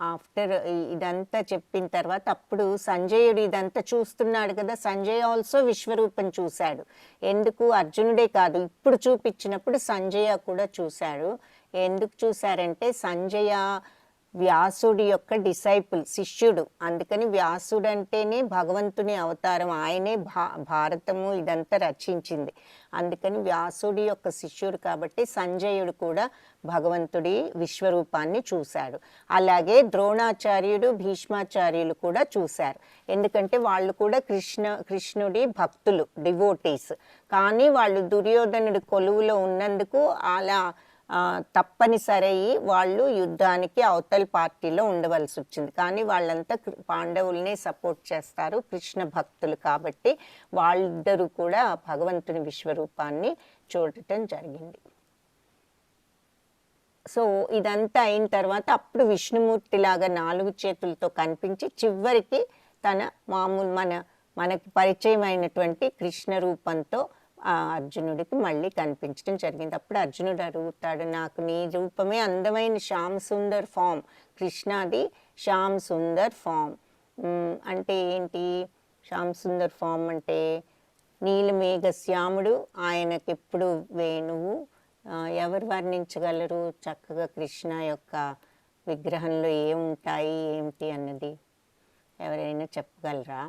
ఆఫ్టర్ ఇదంతా చెప్పిన తర్వాత అప్పుడు సంజయుడు ఇదంతా చూస్తున్నాడు కదా. సంజయ్ ఆల్సో విశ్వరూపం చూశాడు. ఎందుకు? అర్జునుడే కాదు, ఇప్పుడు చూపించినప్పుడు సంజయ కూడా చూశాడు. ఎందుకు చూశారంటే సంజయ వ్యాసుడి యొక్క డిసైపుల్, శిష్యుడు. అందుకని వ్యాసుడు అంటేనే భగవంతుని అవతారం. ఆయనే భారతము ఇదంతా రచించింది. అందుకని వ్యాసుడి యొక్క శిష్యుడు కాబట్టి సంజయుడు కూడా భగవంతుడి విశ్వరూపాన్ని చూశాడు. అలాగే ద్రోణాచార్యుడు, భీష్మాచార్యులు కూడా చూశారు. ఎందుకంటే వాళ్ళు కూడా కృష్ణుడి భక్తులు, డివోటీస్. కానీ వాళ్ళు దుర్యోధనుడి కొలువులో ఉన్నందుకు అలా తప్పనిసరి వాళ్ళు యుద్ధానికి అవతల పార్టీలో ఉండవలసి వచ్చింది. కానీ వాళ్ళంతా పాండవుల్ని సపోర్ట్ చేస్తారు, కృష్ణ భక్తులు కాబట్టి వాళ్ళిద్దరూ కూడా భగవంతుని విశ్వరూపాన్ని చూడటం జరిగింది. సో ఇదంతా అయిన తర్వాత అప్పుడు విష్ణుమూర్తి లాగా 4 చేతులతో కనిపించి చివరికి తన మామూలు మనకి పరిచయం అయినటువంటి కృష్ణ రూపంతో అర్జునుడికి మళ్ళీ కనిపించడం జరిగింది. అప్పుడు అర్జునుడు అడుగుతాడు, నాకు నీ రూపమే అందమైన శ్యామ్ సుందర్ ఫామ్, కృష్ణాది శ్యామ్ సుందర్ ఫామ్ అంటే ఏంటి? శ్యామ్ సుందర్ ఫామ్ అంటే నీలమేఘ శ్యాముడు, ఆయనకి ఎప్పుడు వేణువు. ఎవరు వర్ణించగలరు చక్కగా కృష్ణ యొక్క విగ్రహంలో ఏముంటాయి ఏమిటి అన్నది? ఎవరైనా చెప్పగలరా?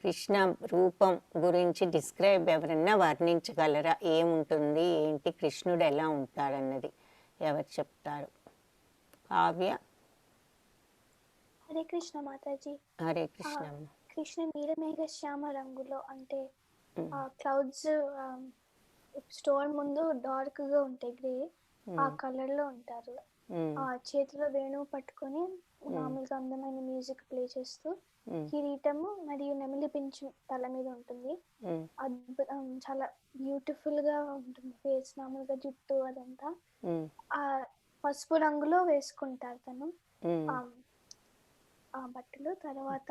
కృష్ణ రూపం గురించి డిస్క్రైబ్ ఎవరన్నా వర్ణించగలరా? ఏముంటుంది, ఏంటి, కృష్ణుడు ఎలా ఉంటాడన్నది ఎవరు చెప్తారు? కావ్య. హరే కృష్ణ మాతాజీ. హరే కృష్ణ. కృష్ణ నీలమేఘ శ్యామ రంగులో, అంటే క్లౌడ్స్ స్టోర్ ముందు డార్క్ గా ఉంటాయి, గ్రే, ఆ కలర్ లో ఉంటారు. ఆ చేతిలో వేణువు పట్టుకొని మామూలుగా అందమైన మ్యూజిక్ ప్లే చేస్తూ, కిరీటము మరియు నెమలి పింఛు తల మీద ఉంటుంది. అద్భుతం, చాలా బ్యూటిఫుల్ గా ఉంటుంది ఫేస్. మామూలుగా జుట్టు అదంతా ఆ పసుపు రంగులో వేసుకుంటారు తను ఆ బట్టలు. తర్వాత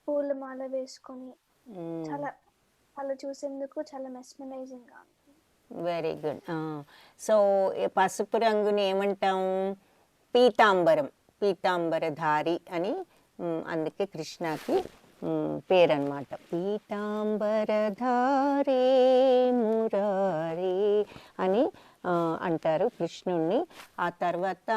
పూలమాల వేసుకొని చాలా అలా చూసేందుకు చాలా మెస్మరైజింగ్ గా ఉంటుంది. Very good. సో పసుపు రంగుని ఏమంటాము? పీతాంబరం, పీతాంబరధారి అని. అందుకే కృష్ణకి పేరన్నమాట. పీతాంబరధారే మురారే అని అంటారు కృష్ణుణ్ణి. ఆ తర్వాత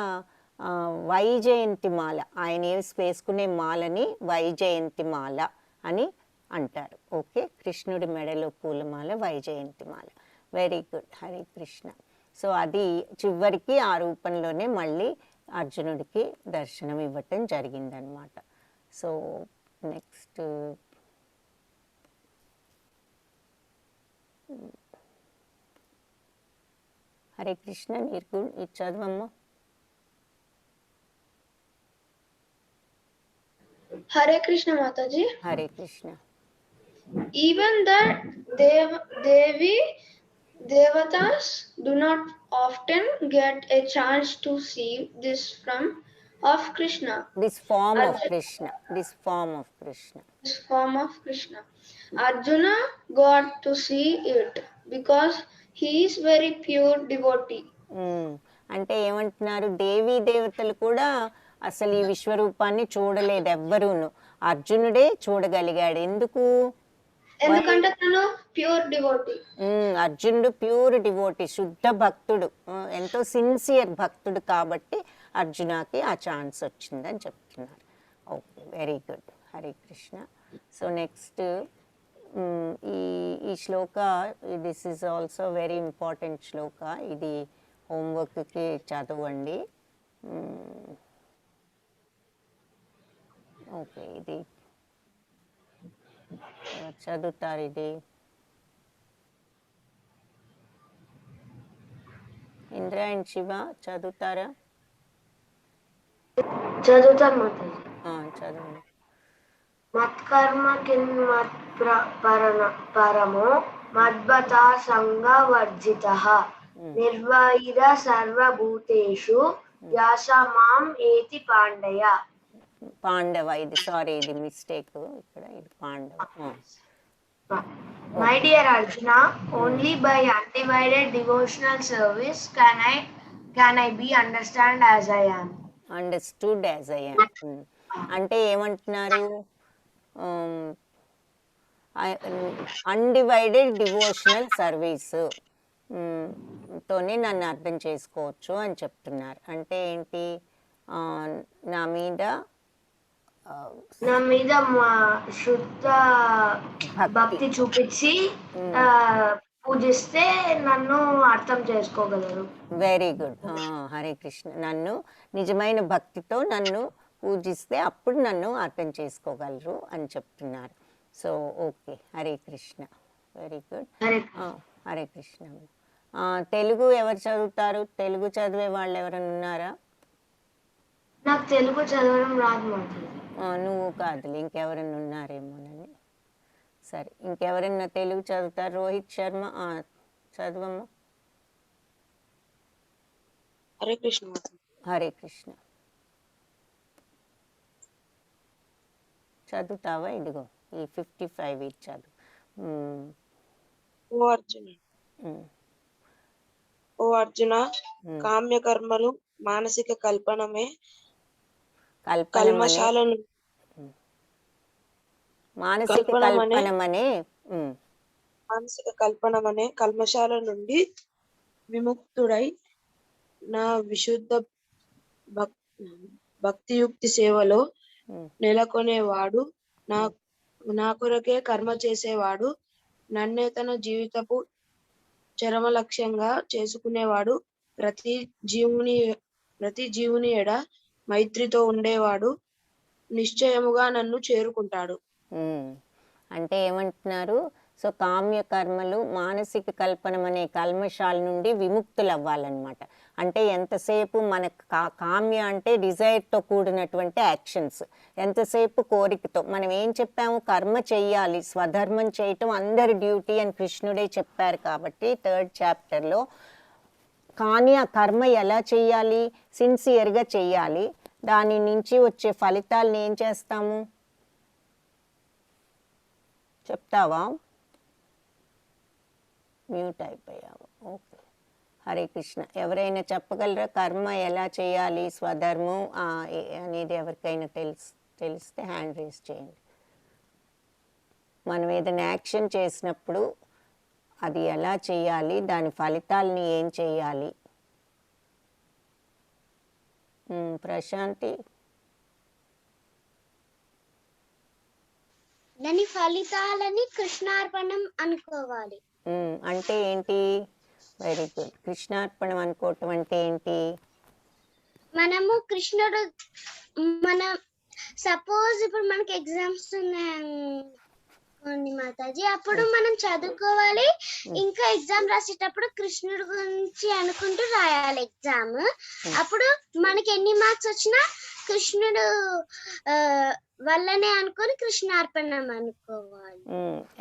వైజయంతి మాల, ఆయన వేసుకునే మాలని వైజయంతి మాల అని అంటారు. ఓకే, కృష్ణుడి మెడలో పూలమాల వైజయంతి మాల. Very good, Hare Krishna. So అది చివరికి ఆ రూపంలోనే మళ్ళీ అర్జునుడికి దర్శనం ఇవ్వటం జరిగిందనమాట. సో నెక్స్ట్ హరే కృష్ణ, నీకు ఇది చదవమ్మా. Hare Krishna Mataji. Hare Krishna. Even the Devatas do not often get a chance to see this form of Krishna. This form of Krishna. This form of Krishna. This form of Krishna. Arjuna got to see it because he is very pure devotee. అంటే ఏమంటున్నారు? దేవీ దేవతలు కూడా అసలు ఈ విశ్వరూపాన్ని చూడలేదు ఎవ్వరూను. అర్జునుడే చూడగలిగాడు. ఎందుకు? ఎందుకంటే తను ప్యూర్ డివోటీ. అర్జునుడు ప్యూర్ డివోటీ, శుద్ధ భక్తుడు, ఎంతో సిన్సియర్ భక్తుడు కాబట్టి అర్జునకి ఆ ఛాన్స్ వచ్చిందని చెప్తున్నారు. Okay, very good. Hare Krishna. So next ఈ shloka, this is also very important shloka. ఇది హోంవర్క్కి చదవండి. ఓకే, ఇది చదువుతారు. ఇది ఇంద్ర అండ్ శివ చదువుతారా? చదువుతాను మాతాజీ. చదవండి. మత్కర్మ కిన్ పరమో మద్భతా సంగవర్జితః నిర్వైర సర్వభూతేషు యాసమాం ఏతి పాండయ. పాండవ, ఇది సారీ, ఇది మిస్టేక్ ఇక్కడ, ఇది పాండవ. My dear Arjuna, only by undivided devotional service can I be understand as I am. Understood as I am. అంటే ఏమంటున్నారు? అన్డివైడెడ్ డివోషనల్ సర్వీస్ తోనే నన్ను అర్థం చేసుకోవచ్చు అని చెప్తున్నారు. అంటే ఏంటి? నా మీద శుద్ధ భక్తి చూపించి పూజిస్తే నన్ను అర్థం చేసుకోగలరు. Very good. హరే కృష్ణ. నన్ను నిజమైన భక్తితో నన్ను పూజిస్తే అప్పుడు నన్ను అర్థం చేసుకోగలరు అని చెప్తున్నారు. So okay, Hare Krishna. Very good. Hare Krishna. Telugu ఎవరు చదువుతారు? తెలుగు చదివే వాళ్ళు ఎవరైనా ఉన్నారా? నాకు తెలుగు చదవడం రాదు మాత్రం. నువ్వు కాదులే, ఇంకెవరైనా ఉన్నారేమోనని. సరే, ఇంకెవరైనా తెలుగు చదువుతారు? రోహిత్ శర్మ చదవమ్మా. హరే కృష్ణ. హరే కృష్ణ. చదువుతావా? ఇదిగో ఈ 55 ఇది చదువు. ఓ అర్జున, ఓ అర్జున, కామ్య కర్మలు మానసిక కల్పనమే కల్మశాలను మానసిక కల్పనమనే కల్మశాల నుండి విముక్తుడై నా విశుద్ధ భక్తియుక్తి సేవలో నెలకొనేవాడు, నా కొరకే కర్మ చేసేవాడు, నన్నే తన జీవితపు చరమ లక్ష్యంగా చేసుకునేవాడు, ప్రతి జీవుని ఎడ మైత్రితో ఉండేవాడు నిశ్చయముగా నన్ను చేరుకుంటాడు. అంటే ఏమంటున్నారు? సో కామ్య కర్మలు మానసిక కల్పనం అనే కల్మషాల నుండి విముక్తులు అవ్వాలన్నమాట. అంటే ఎంతసేపు మన కామ్య అంటే డిజైర్తో కూడినటువంటి యాక్షన్స్, ఎంతసేపు కోరికతో. మనం ఏం చెప్పాము? కర్మ చెయ్యాలి, స్వధర్మం చేయటం అందరి డ్యూటీ అని కృష్ణుడే చెప్పారు. కాబట్టి 3rd చాప్టర్లో కానీ ఆ కర్మ ఎలా చెయ్యాలి? సిన్సియర్గా చెయ్యాలి. దాని నుంచి వచ్చే ఫలితాలను ఏం చేస్తాము? చెప్తావా? మ్యూట్ అయిపోయావు. ఓకే, హరే కృష్ణ. ఎవరైనా చెప్పగలరా కర్మ ఎలా చేయాలి, స్వధర్మం అనేది? ఎవరికైనా తెలిస్తే హ్యాండ్ రేస్ చేయండి. మనం ఏదైనా యాక్షన్ చేసినప్పుడు అది ఎలా చేయాలి, దాని ఫలితాలని ఏం చేయాలి? ప్రశాంతి. దాని ఫలితాలని కృష్ణార్పణం అనుకోవాలి. అంటే ఏంటి? Very good. కృష్ణార్పణం అనుకోవటం అంటే ఏంటి? మనము కృష్ణుడు, సపోజ్ ఇప్పుడు మనకి ఎగ్జామ్స్ ఉన్నాయండి మాతాజీ, అప్పుడు మనం చదువుకోవాలి. ఇంకా ఎగ్జామ్ రాసేటప్పుడు కృష్ణుడి గురించి అనుకుంటూ రాయాలి ఎగ్జామ్. అప్పుడు మనకి ఎన్ని మార్క్స్ వచ్చినా కృష్ణుడు వల్లనే అనుకొని కృష్ణార్పణం అనుకోవాలి.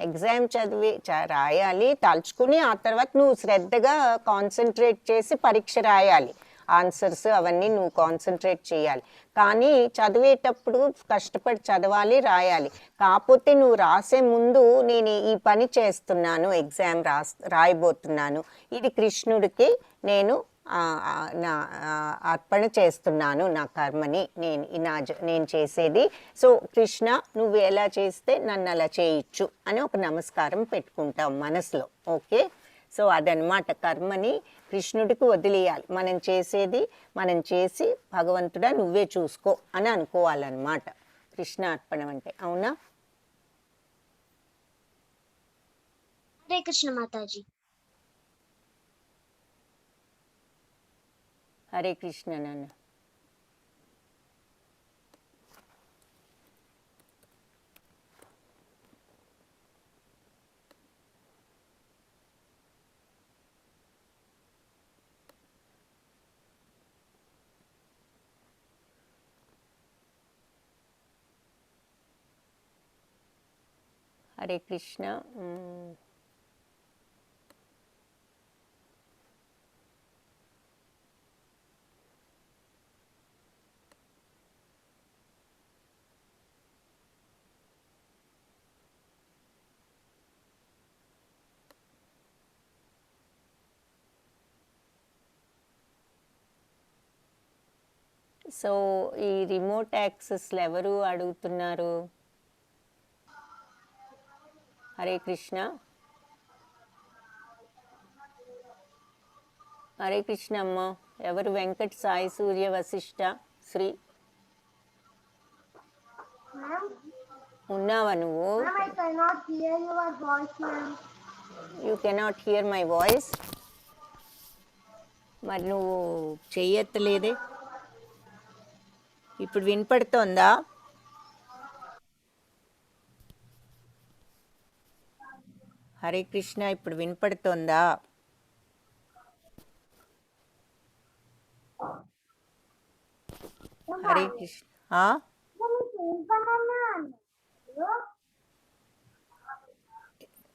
ఎగ్జామ్ చదివి రాయాలి, తలుచుకుని ఆ తర్వాత నువ్వు శ్రద్ధగా కాన్సన్ట్రేట్ చేసి పరీక్ష రాయాలి. ఆన్సర్స్ అవన్నీ నువ్వు కాన్సన్ట్రేట్ చేయాలి. కానీ చదివేటప్పుడు కష్టపడి చదవాలి, రాయాలి. కాకపోతే నువ్వు రాసే ముందు నేను ఈ పని చేస్తున్నాను, ఎగ్జామ్ రాయబోతున్నాను, ఇది కృష్ణుడికి నేను నా అర్పణ చేస్తున్నాను నా కర్మని, నేను చేసేది. సో కృష్ణ నువ్వు ఎలా చేస్తే నన్ను అలా చేయించు అని ఒక నమస్కారం పెట్టుకుంటాం మనసులో. ఓకే, సో అదనమాట, కర్మని కృష్ణుడికి వదిలేయాలి. మనం చేసేది మనం చేసి భగవంతుడా నువ్వే చూసుకో అని అనుకోవాలన్నమాట కృష్ణ అర్పణం అంటే. అవునా? హరే కృష్ణ మాతాజీ. హరే కృష్ణ నాన్న. హరే కృష్ణ. సో ఈ రిమోట్ యాక్సెస్లు ఎవరు అడుగుతున్నారు? హరే కృష్ణ. హరే కృష్ణ అమ్మ. ఎవరు? వెంకట్, సాయి, సూర్య, వశిష్ట, శ్రీ. ఉన్నావా నువ్వు? You cannot hear my voice. మరి నువ్వు చెయ్యెత్తలేదే. ఇప్పుడు వినపడుతోందా? హరే కృష్ణ, ఇప్పుడు వినపడుతోందా? Hare Krishna.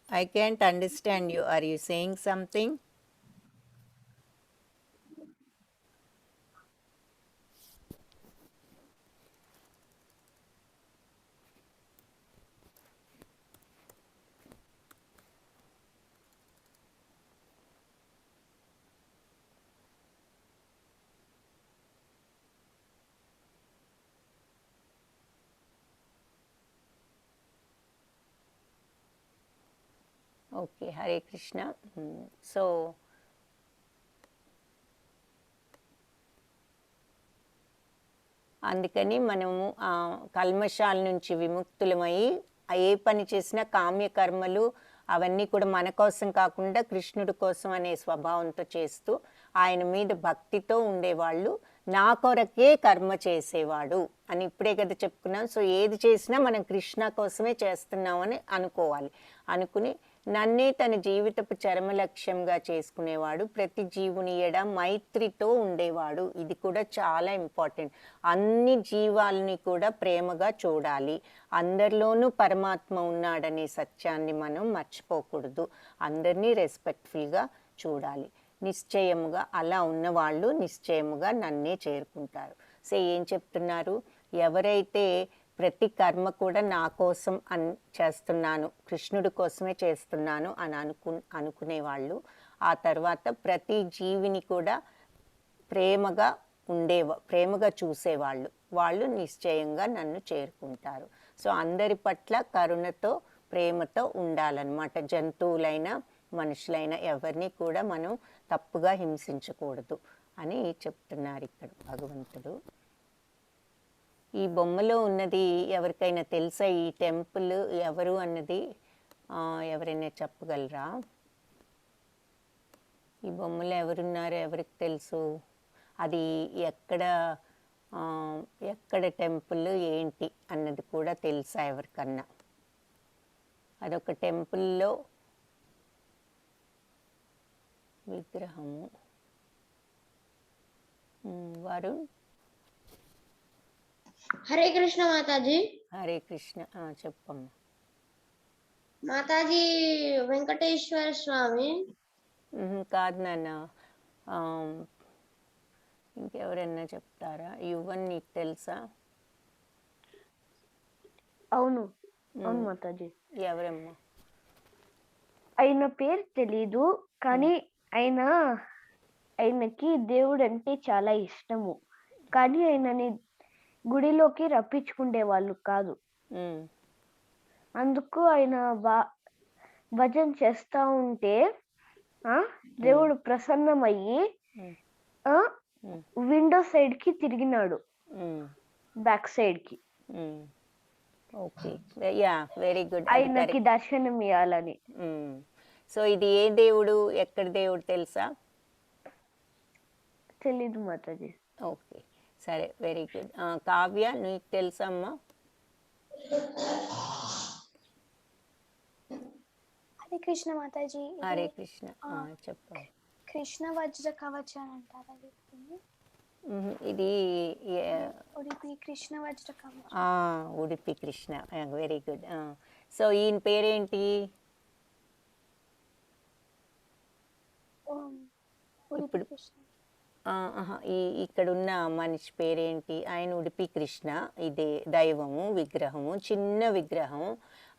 I can't understand you. Are you saying something? Okay, Hare Krishna. So అందుకని మనము కల్మషాల నుంచి విముక్తులమై ఏ పని చేసినా కామ్యకర్మలు అవన్నీ కూడా మన కోసం కాకుండా కృష్ణుడి కోసం అనే స్వభావంతో చేస్తూ ఆయన మీద భక్తితో ఉండేవాళ్ళు. నా కొరకే కర్మ చేసేవాడు అని ఇప్పుడే కదా చెప్పుకున్నాం. సో ఏది చేసినా మనం కృష్ణ కోసమే చేస్తున్నామని అనుకోవాలి. అనుకుని నన్నే తన జీవితపు చరమ లక్ష్యంగా చేసుకునేవాడు. ప్రతి జీవుని ఎడ మైత్రితో ఉండేవాడు. ఇది కూడా చాలా ఇంపార్టెంట్. అన్ని జీవాలని కూడా ప్రేమగా చూడాలి. అందరిలోనూ పరమాత్మ ఉన్నాడనే సత్యాన్ని మనం మర్చిపోకూడదు. అందరినీ రెస్పెక్ట్ఫుల్గా చూడాలి. నిశ్చయముగా అలా ఉన్నవాళ్ళు నిశ్చయముగా నన్నే చేరుకుంటారు. సో ఏం చెప్తున్నారు? ఎవరైతే ప్రతి కర్మ కూడా నా కోసం చేస్తున్నాను, కృష్ణుడి కోసమే చేస్తున్నాను అని అనుకునేవాళ్ళు, ఆ తర్వాత ప్రతి జీవిని కూడా ప్రేమగా చూసేవాళ్ళు, వాళ్ళు నిశ్చయంగా నన్ను చేరుకుంటారు. సో అందరి పట్ల కరుణతో ప్రేమతో ఉండాలన్నమాట. జంతువులైనా మనుషులైనా ఎవరిని కూడా మనం తప్పుగా హింసించకూడదు అని చెప్తున్నారు ఇక్కడ భగవంతుడు. ఈ బొమ్మలో ఉన్నది ఎవరికైనా తెలుసా? ఈ టెంపుల్ ఎవరు అన్నది ఎవరైనా చెప్పగలరా? ఈ బొమ్మలో ఎవరున్నారో ఎవరికి తెలుసు? అది ఎక్కడ టెంపుల్ ఏంటి అన్నది కూడా తెలుసా ఎవరికన్నా? అదొక టెంపుల్లో విగ్రహము. వరుణ్. హరే కృష్ణ మాతాజీ. హరే కృష్ణ, చెప్పమ్మా. మాతాజీ వెంకటేశ్వర స్వామి. కాదు నాన్న, ఇంకెవరన్నా చెప్తారా? యువన్, నీకు తెలుసా? అవును అవును మాతాజీ. ఎవరమ్మా? ఆయన పేరు తెలీదు, కానీ ఆయన ఆయనకి దేవుడు అంటే చాలా ఇష్టము, కానీ ఆయనని గుడిలోకి రప్పించుకునే వాళ్ళు కాదు. ఉమ్, అందుకు ఆయన భజన చేస్తా ఉంటే దేవుడు ప్రసన్నమయ్యి విండో సైడ్ కి తిరిగినాడు, బ్యాక్ సైడ్ కి. Okay, yeah, very good. ఆయనకి దర్శనం ఇవ్వాలని. సో ఇది ఏ దేవుడు, ఎక్కడ దేవుడు తెలుసా? తెలీదు మాతాజీ. ఓకే, సరే, వెరీ గుడ్. కావ్య, నీకు తెలుసమ్మా? హరే కృష్ణ మాతాజీ. హరే కృష్ణ, చెప్పండి. కృష్ణ వజ్ర కవచ అని అంటారు అది. ఇది ఉడిపి కృష్ణ వజ్ర కవచ. Udupi Krishna, very good. So ఈయన పేరేంటి? ఇప్పుడు ఇక్కడున్న మనిషి పేరేంటి? ఆయన ఉడిపి కృష్ణ. ఇదే దైవము, విగ్రహము, చిన్న విగ్రహం.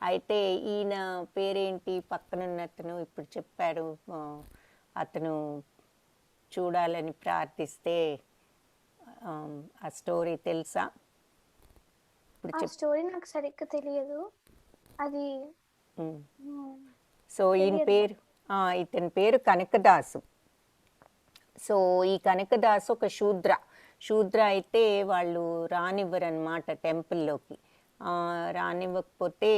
అయితే ఈయన పేరేంటి? పక్కనున్నతను ఇప్పుడు చెప్పాడు, అతను చూడాలని ప్రార్థిస్తే ఆ స్టోరీ తెలుసా? ఆ స్టోరీ నాకు సరిగ్గా తెలియదు అది. సో ఈయన పేరు, ఇతని పేరు కనకదాసు. సో ఈ కనకదాసు ఒక శూద్ర అయితే వాళ్ళు రానివ్వరు అనమాట టెంపుల్లోకి. రానివ్వకపోతే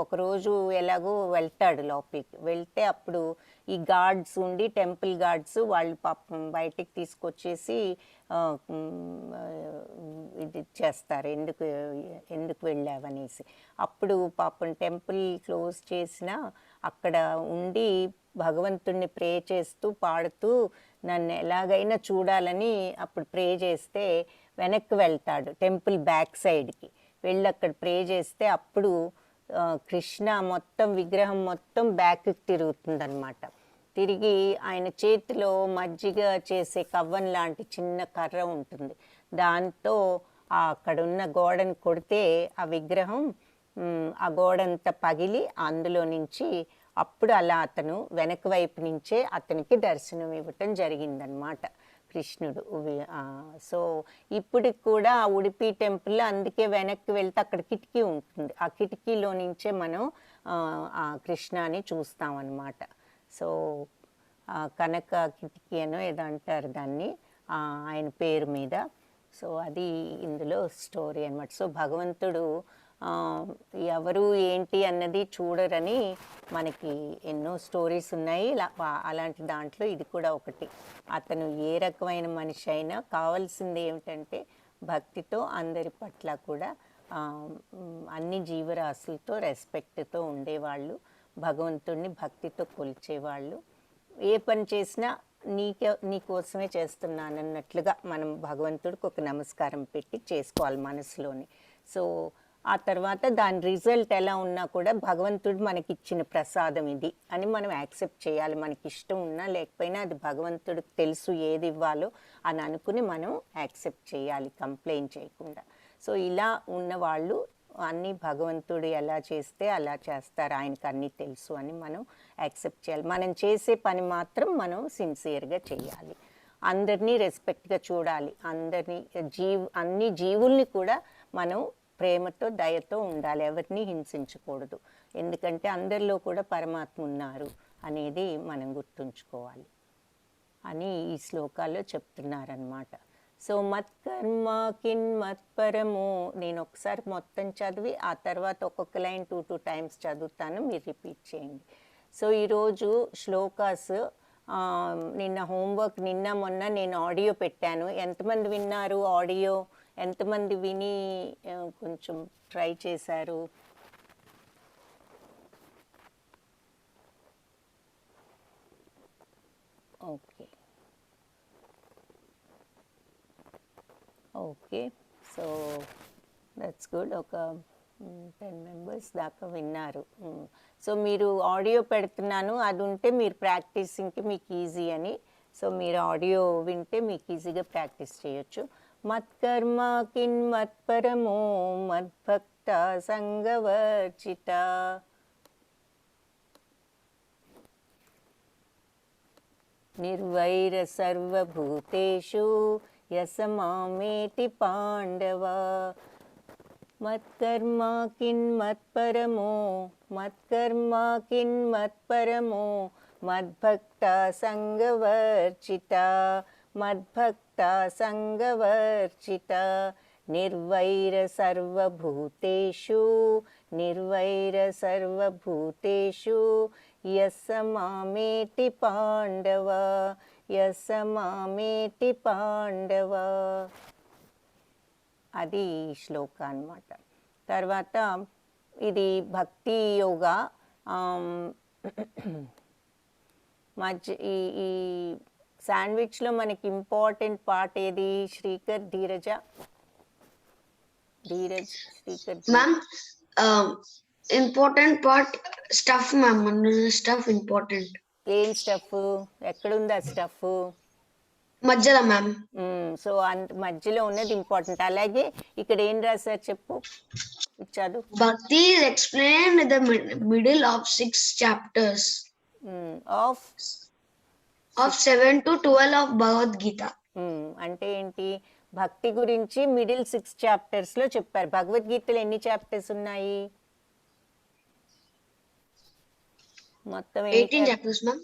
ఒకరోజు ఎలాగో వెళ్తాడు లోపలికి. వెళ్తే అప్పుడు ఈ గార్డ్స్ ఉండి, టెంపుల్ గార్డ్స్ వాళ్ళు పాపం బయటికి తీసుకొచ్చేసి ఇది చేస్తారు, ఎందుకు వెళ్ళావనేసి. అప్పుడు పాపం టెంపుల్ క్లోజ్ చేసినా అక్కడ ఉండి భగవంతుణ్ణి ప్రే చేస్తూ పాడుతూ నన్ను ఎలాగైనా చూడాలని అప్పుడు ప్రే చేస్తే వెనక్కి వెళ్తాడు టెంపుల్ బ్యాక్ సైడ్కి. వెళ్ళి అక్కడ ప్రే చేస్తే అప్పుడు కృష్ణ మొత్తం విగ్రహం మొత్తం బ్యాక్కి తిరుగుతుందన్నమాట. తిరిగి ఆయన చేతిలో మజ్జిగ చేసే కవ్వం లాంటి చిన్న కర్ర ఉంటుంది. దాంతో అక్కడున్న గోడను కొడితే ఆ విగ్రహం ఆ గోడంతా పగిలి అందులో నుంచి అప్పుడు అలా అతను వెనక వైపు నుంచే అతనికి దర్శనం ఇవ్వటం జరిగిందనమాట కృష్ణుడు. సో ఇప్పటికి కూడా ఆ ఉడిపి టెంపుల్లో అందుకే వెనక్కి వెళ్తే అక్కడ కిటికీ ఉంటుంది. ఆ కిటికీలో నుంచే మనం ఆ కృష్ణాని చూస్తామన్నమాట. సో కనక కిటికీ అనో ఏదో అంటారు దాన్ని, ఆయన పేరు మీద. సో అది ఇందులో స్టోరీ అన్నమాట. సో భగవంతుడు ఎవరు ఏంటి అన్నది చూడరని మనకి ఎన్నో స్టోరీస్ ఉన్నాయి. అలాంటి దాంట్లో ఇది కూడా ఒకటి. అతను ఏ రకమైన మనిషి అయినా కావాల్సింది ఏమిటంటే భక్తితో అందరి పట్ల కూడా అన్ని జీవరాశులతో రెస్పెక్ట్తో ఉండేవాళ్ళు, భగవంతుడిని భక్తితో కొలిచేవాళ్ళు. ఏ పని చేసినా నీకోసమే చేస్తున్నానన్నట్లుగా మనం భగవంతుడికి ఒక నమస్కారం పెట్టి చేసుకోవాలి మనసులోని. సో ఆ తర్వాత దాని రిజల్ట్ ఎలా ఉన్నా కూడా భగవంతుడు మనకి ఇచ్చిన ప్రసాదం ఇది అని మనం యాక్సెప్ట్ చేయాలి. మనకి ఇష్టం ఉన్నా లేకపోయినా అది భగవంతుడికి తెలుసు ఏది ఇవ్వాలో అని అనుకుని మనం యాక్సెప్ట్ చేయాలి, కంప్లైంట్ చేయకుండా. సో ఇలా ఉన్న వాళ్ళు అన్నీ భగవంతుడు ఎలా చేస్తే అలా చేస్తారు, ఆయనకు అన్నీ తెలుసు అని మనం యాక్సెప్ట్ చేయాలి. మనం చేసే పని మాత్రం మనం సిన్సియర్గా చేయాలి. అందరినీ రెస్పెక్ట్గా చూడాలి. అన్ని జీవుల్ని కూడా మనం ప్రేమతో దయతో ఉండాలి, ఎవరిని హింసించకూడదు. ఎందుకంటే అందరిలో కూడా పరమాత్మ ఉన్నారు అనేది మనం గుర్తుంచుకోవాలి అని ఈ శ్లోకాల్లో చెప్తున్నారనమాట. సో మత్కర్మ కిన్ మత్పరమో, నేను ఒకసారి మొత్తం చదివి ఆ తర్వాత ఒక్కొక్క లైన్ 2 టైమ్స్ చదువుతాను, మీరు రిపీట్ చేయండి. సో ఈరోజు శ్లోకాస్ నిన్న హోంవర్క్, నిన్న మొన్న నేను ఆడియో పెట్టాను. ఎంతమంది విన్నారు ఆడియో? ఎంతమంది విని కొంచెం ట్రై చేశారు? Okay, so that's good. ఒక 10 మెంబర్స్ దాకా విన్నారు. సో మీరు ఆడియో పెడుతున్నాను, అది ఉంటే మీరు ప్రాక్టీసింగ్కి మీకు ఈజీ అని. సో మీరు ఆడియో వింటే మీకు ఈజీగా ప్రాక్టీస్ చేయొచ్చు. మత్కర్మ కిన్ మత్పరమో మద్భక్త సంగవర్జిత. నిర్వైర సర్వభూతేషు యసమామేతి పాండవ మత్కర్మా కిన్మత్పరమో మద్భక్త సంగవర్జిత నిర్వైర సర్వభూతేషు యస్సమామేతి పాండవ. అది ఈ శ్లోక అన్నమాట. తర్వాత ఇది భక్తి యోగా. ఈ శాండ్విచ్లో మనకి ఇంపార్టెంట్ పార్ట్ ఏది? Srikar, Dheeraj, Srikar. Ma'am important part stuff ma'am. Stuff important. ఏం స్టఫ్? ఎక్కడుంది ఆ స్టఫ్? మధ్యలో మ్యామ్. సో మధ్యలో ఉన్నది ఇంపార్టెంట్. అలాగే ఇక్కడ ఏం రాశారు చెప్పు, చదువు. భక్తి is explained in the middle of 6 chapters of 7 to 12 of Bhagavad Gita. అంటే ఏంటి? భక్తి గురించి మిడిల్ 6 చాప్టర్స్ లో చెప్పారు. భగవద్గీతలో ఎన్ని చాప్టర్స్ ఉన్నాయి? మొత్తం 18 chapters ma'am.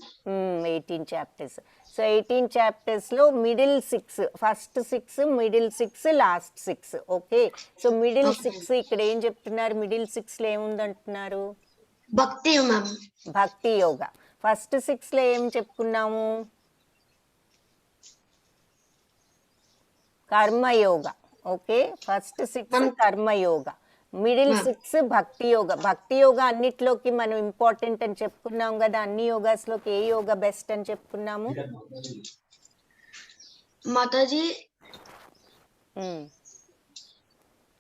18 chapters. So 18 chapters లో middle 6, first 6, middle 6, last 6. Okay. So middle 6 ఇక్కడ ఏం చెప్తున్నారు? మిడిల్ 6 లో ఏముందంటున్నారు? భక్తి మ్యామ్. భక్తి యోగా. ఫస్ట్ 6 లో ఏం చెప్పుకున్నాము? Karma yoga. Okay. First 6 karma yoga, middle 6 భక్తి యోగ. భక్తి యోగ అన్నిట్లోకి మనం ఇంపార్టెంట్ అని చెప్పుకున్నాం కదా. అన్ని యోగాస్లోకి ఏ యోగా బెస్ట్ అని చెప్పుకున్నాము మాతాజీ?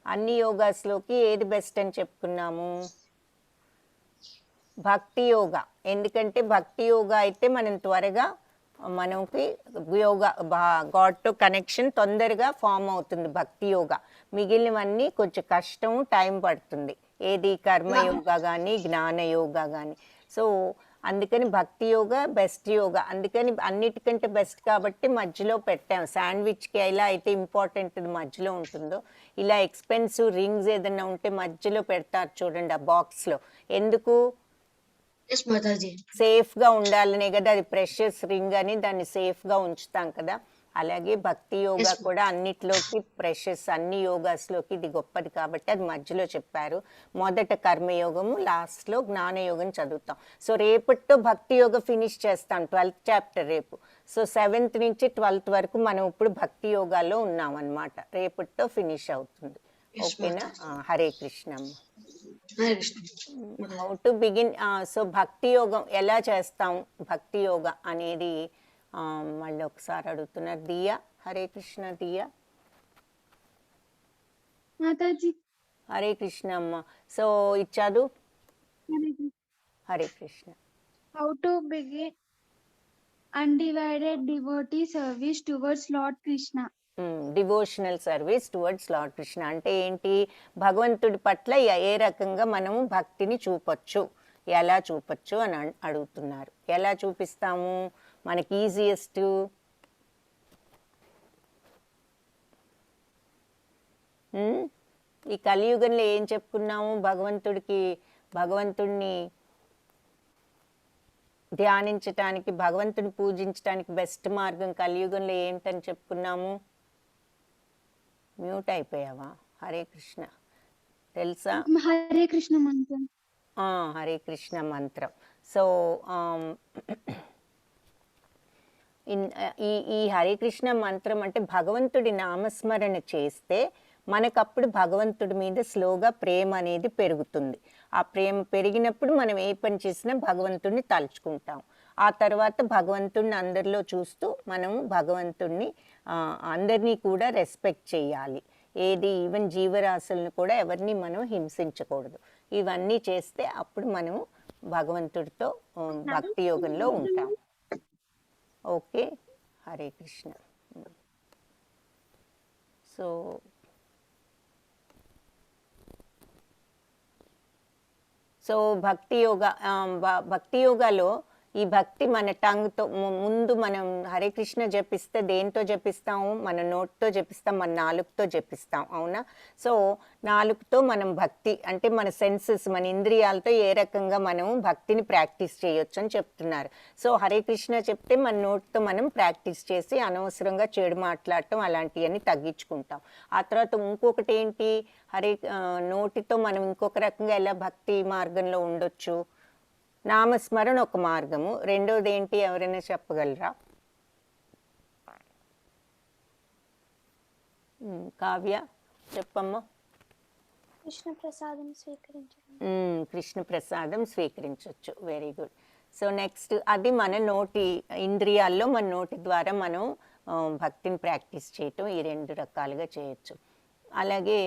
అన్ని యోగాస్లోకి ఏది బెస్ట్ అని చెప్పుకున్నాము? భక్తి యోగ. ఎందుకంటే భక్తి యోగా అయితే మనం త్వరగా మనకి యోగా గాడ్తో కనెక్షన్ తొందరగా ఫామ్ అవుతుంది భక్తి యోగా. మిగిలినవన్నీ కొంచెం కష్టం, టైం పడుతుంది. ఏది? కర్మయోగా కానీ జ్ఞాన యోగా కానీ. సో అందుకని భక్తి యోగా బెస్ట్ యోగా. అందుకని అన్నిటికంటే బెస్ట్ కాబట్టి మధ్యలో పెట్టాం. శాండ్విచ్కి ఎలా అయితే ఇంపార్టెంట్ మధ్యలో ఉంటుందో, ఇలా ఎక్స్పెన్సివ్ రింగ్స్ ఏదైనా ఉంటే మధ్యలో పెడతారు చూడండి ఆ బాక్స్లో. ఎందుకు? సేఫ్గా ఉండాలనే కదా. అది ప్రెషస్ రింగ్ అని దాన్ని సేఫ్గా ఉంచుతాం కదా. అలాగే భక్తి యోగా కూడా అన్నిట్లోకి ప్రెషస్, అన్ని యోగాస్లోకి ఇది గొప్పది కాబట్టి అది మధ్యలో చెప్పారు. మొదట కర్మయోగము, లాస్ట్లో జ్ఞానయోగం చదువుతాం. సో రేపటితో భక్తి యోగ ఫినిష్ చేస్తాం, 12th చాప్టర్ రేపు. సో 7th నుంచి 12th వరకు మనం ఇప్పుడు భక్తి యోగాలో ఉన్నాం అన్నమాట. రేపటితో ఫినిష్ అవుతుంది. ఓకేనా? Hare Krishna. How to begin. So భక్తి యోగం ఎలా చేస్తాం? భక్తి యోగ అనేది మళ్ళీ ఒకసారి అడుగుతున్నారు. దియా, హరే కృష్ణ. దియా, హరే కృష్ణ అమ్మ. సో ఇచ్చాదు. Hare Krishna. How to begin undivided devotee service towards Lord Krishna. Devotional service towards lord Krishna అంటే ఏంటి? భగవంతుడి పట్ల ఏ రకంగా మనము భక్తిని చూపొచ్చు, ఎలా చూపొచ్చు అని అడుగుతున్నారు. ఎలా చూపిస్తాము? మనకి ఈజియెస్ట్ ఈ కలియుగంలో ఏం చెప్పుకున్నాము? భగవంతుడిని ధ్యానించటానికి, భగవంతుని పూజించటానికి బెస్ట్ మార్గం కలియుగంలో ఏంటని చెప్పుకున్నాము? మ్యూట్ అయిపోయావా? హరే కృష్ణ. తెలుసా? హరే కృష్ణ మంత్రం. హరే కృష్ణ మంత్రం. సో ఈ హరే కృష్ణ మంత్రం అంటే భగవంతుడి నామస్మరణ చేస్తే మనకప్పుడు భగవంతుడి మీద స్లోగా ప్రేమ అనేది పెరుగుతుంది. ఆ ప్రేమ పెరిగినప్పుడు మనం ఏ పని చేసినా భగవంతుడిని తలుచుకుంటాం. ఆ తర్వాత భగవంతుడిని అందరిలో చూస్తూ మనము భగవంతుడిని అందరినీ కూడా రెస్పెక్ట్ చేయాలి. ఏది? ఈవెన్ జీవరాశులను కూడా ఎవరిని మనం హింసించకూడదు. ఇవన్నీ చేస్తే అప్పుడు మనము భగవంతుడితో భక్తి యోగంలో ఉంటాం. ఓకే. హరే కృష్ణ. సో భక్తి యోగాలో ఈ భక్తి మన టంగ్తో ముందు మనం హరే కృష్ణ జపిస్తే దేంతో జపిస్తాము? మన నోట్తో జపిస్తాం, మన నాలుగుతో జపిస్తాం, అవునా? సో నాలుగుతో మనం భక్తి అంటే మన సెన్సెస్, మన ఇంద్రియాలతో ఏ రకంగా మనం భక్తిని ప్రాక్టీస్ చేయొచ్చు అని చెప్తున్నారు. సో హరే కృష్ణ చెప్తే మన నోట్తో మనం ప్రాక్టీస్ చేసి అనవసరంగా చెడు మాట్లాడటం అలాంటివన్నీ తగ్గించుకుంటాం. ఆ తర్వాత ఇంకొకటి ఏంటి, నోటితో మనం ఇంకొక రకంగా ఎలా భక్తి మార్గంలో ఉండొచ్చు? నామస్మరణ ఒక మార్గము. రెండోది ఏంటి, ఎవరైనా చెప్పగలరా? కావ్య చెప్పమ్మా. కృష్ణ ప్రసాదం స్వీకరించడం. కృష్ణ ప్రసాదం స్వీకరించవచ్చు. Very good. సో నెక్స్ట్ అది మన నోటి ఇంద్రియాల్లో మన నోటి ద్వారా మనం భక్తిని ప్రాక్టీస్ చేయటం ఈ 2 రకాలుగా చేయొచ్చు. అలాగే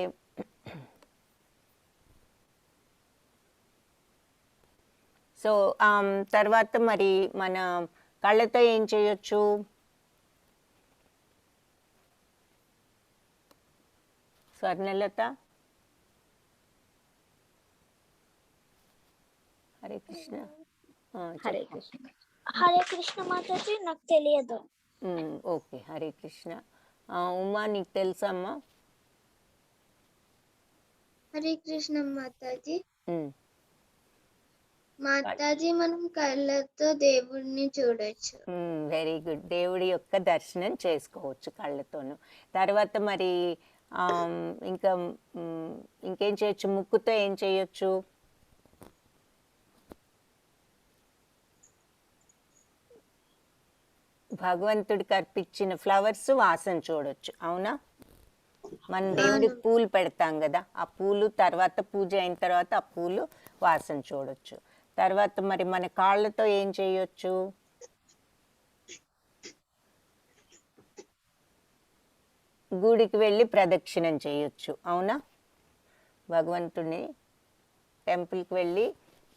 సో తర్వాత మరి మన కళ్ళతో ఏం చేయొచ్చు? స్వర్ణలత. హరే కృష్ణ. హరే కృష్ణ. హరే కృష్ణ మాతాజీ, నాకు తెలియదు. ఓకే, హరే కృష్ణ. ఉమా, నీకు తెలుసా అమ్మా? హరే కృష్ణ మాతాజీ. మాతాజీ, మనం కళ్ళతో దేవుడిని చూడొచ్చు. Very good. దేవుడి యొక్క దర్శనం చేసుకోవచ్చు కళ్ళతోను. తర్వాత మరి ఇంకేం చేయొచ్చు? ముక్కుతో ఏం చేయొచ్చు? భగవంతుడికి అర్పించిన ఫ్లవర్స్ వాసన చూడొచ్చు, అవునా? మన దేవుడికి పూలు పెడతాం కదా, ఆ పూలు తర్వాత పూజ అయిన తర్వాత ఆ పూలు వాసన చూడొచ్చు. తర్వాత మరి మన కాళ్ళతో ఏం చేయొచ్చు? గుడికి వెళ్ళి ప్రదక్షిణం చేయొచ్చు, అవునా? భగవంతుని టెంపుల్కి వెళ్ళి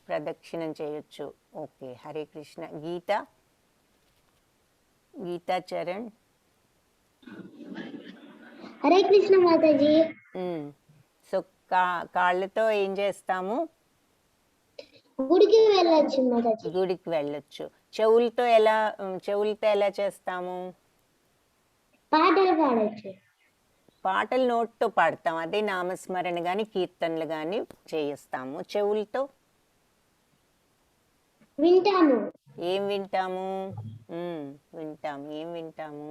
ప్రదక్షిణం చేయొచ్చు. ఓకే, హరే కృష్ణ. గీతా చరణ్. హరే కృష్ణ మాతాజీ. సో కాళ్ళతో ఏం చేస్తాము? గుడికి వెళ్ళొచ్చు మాతాజీ. గుడికి వెళ్ళొచ్చు. చెవులతో ఎలా చేస్తాము? పాటలు పాడొచ్చు. పాటలు నోటితో పాడతాం, అదే నామస్మరణ కానీ కీర్తనలు కానీ చేయిస్తాము. చెవులతో వింటాము. ఏం వింటాము? ఏం వింటాము?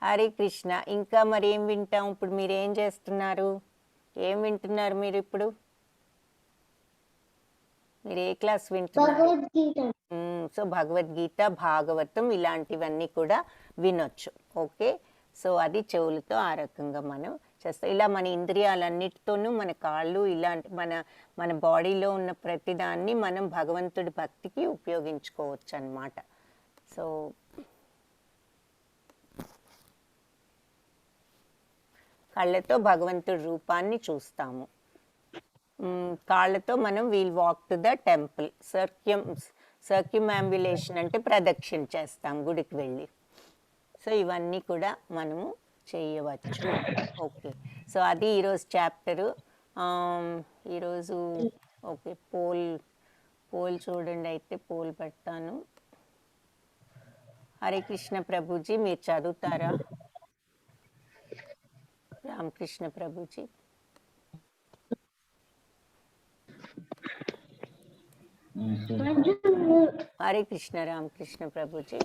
హరే కృష్ణ. ఇంకా మరి ఏం వింటాం? ఇప్పుడు మీరు ఏం చేస్తున్నారు? ఏం వింటున్నారు మీరు ఇప్పుడు? మీరు ఏ క్లాస్ వింటున్నారు? సో భగవద్గీత, భాగవతం ఇలాంటివన్నీ కూడా వినొచ్చు. ఓకే, సో అది చెవులతో ఆ రకంగా మనం చేస్తాం. ఇలా మన ఇంద్రియాలన్నిటితోనూ మన కాళ్ళు ఇలాంటి మన బాడీలో ఉన్న ప్రతిదాన్ని మనం భగవంతుడి భక్తికి ఉపయోగించుకోవచ్చు అన్నమాట. సో కళ్ళతో భగవంతుడి రూపాన్ని చూస్తాము. కాళ్ళతో మనం we'll walk to the temple. Circumambulation అంటే ప్రదక్షిణ చేస్తాం గుడికి వెళ్ళి. సో ఇవన్నీ కూడా మనము చేయవచ్చు. ఓకే, సో అది ఈరోజు చాప్టరు. ఈరోజు ఓకే, పోల్ చూడండి. అయితే పోల్ పెడతాను. హరే కృష్ణ ప్రభుజీ, మీరు చదువుతారా? రామకృష్ణ ప్రభుజీ. హరే కృష్ణ రామకృష్ణ ప్రభుజీ.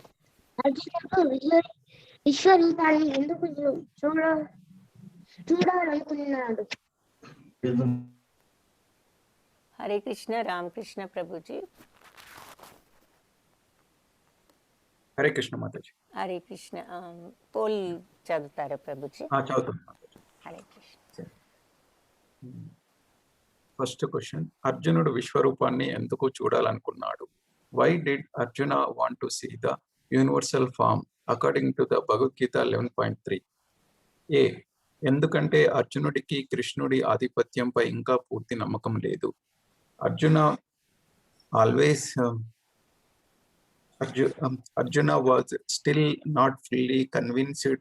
ఈశ్వరుని ఎందుకు చూడాలనుకున్నాడు? హరే కృష్ణ రామకృష్ణ ప్రభుజీ. హరే కృష్ణ మాతాజీ. హరే కృష్ణ. పోల్ చదువుతారా ప్రభుజీ? చదువుతాను. హరే కృష్ణ. ఫస్ట్ క్వశ్చన్, అర్జునుడు విశ్వరూపాన్ని ఎందుకు చూడాలనుకున్నాడు? Why did Arjuna want to see the universal form according to the Bhagavad Gita 11.3? A, ఎందుకంటే అర్జునుడికి కృష్ణుడి ఆధిపత్యంపై ఇంకా పూర్తి నమ్మకం లేదు. Arjuna was still not fully convinced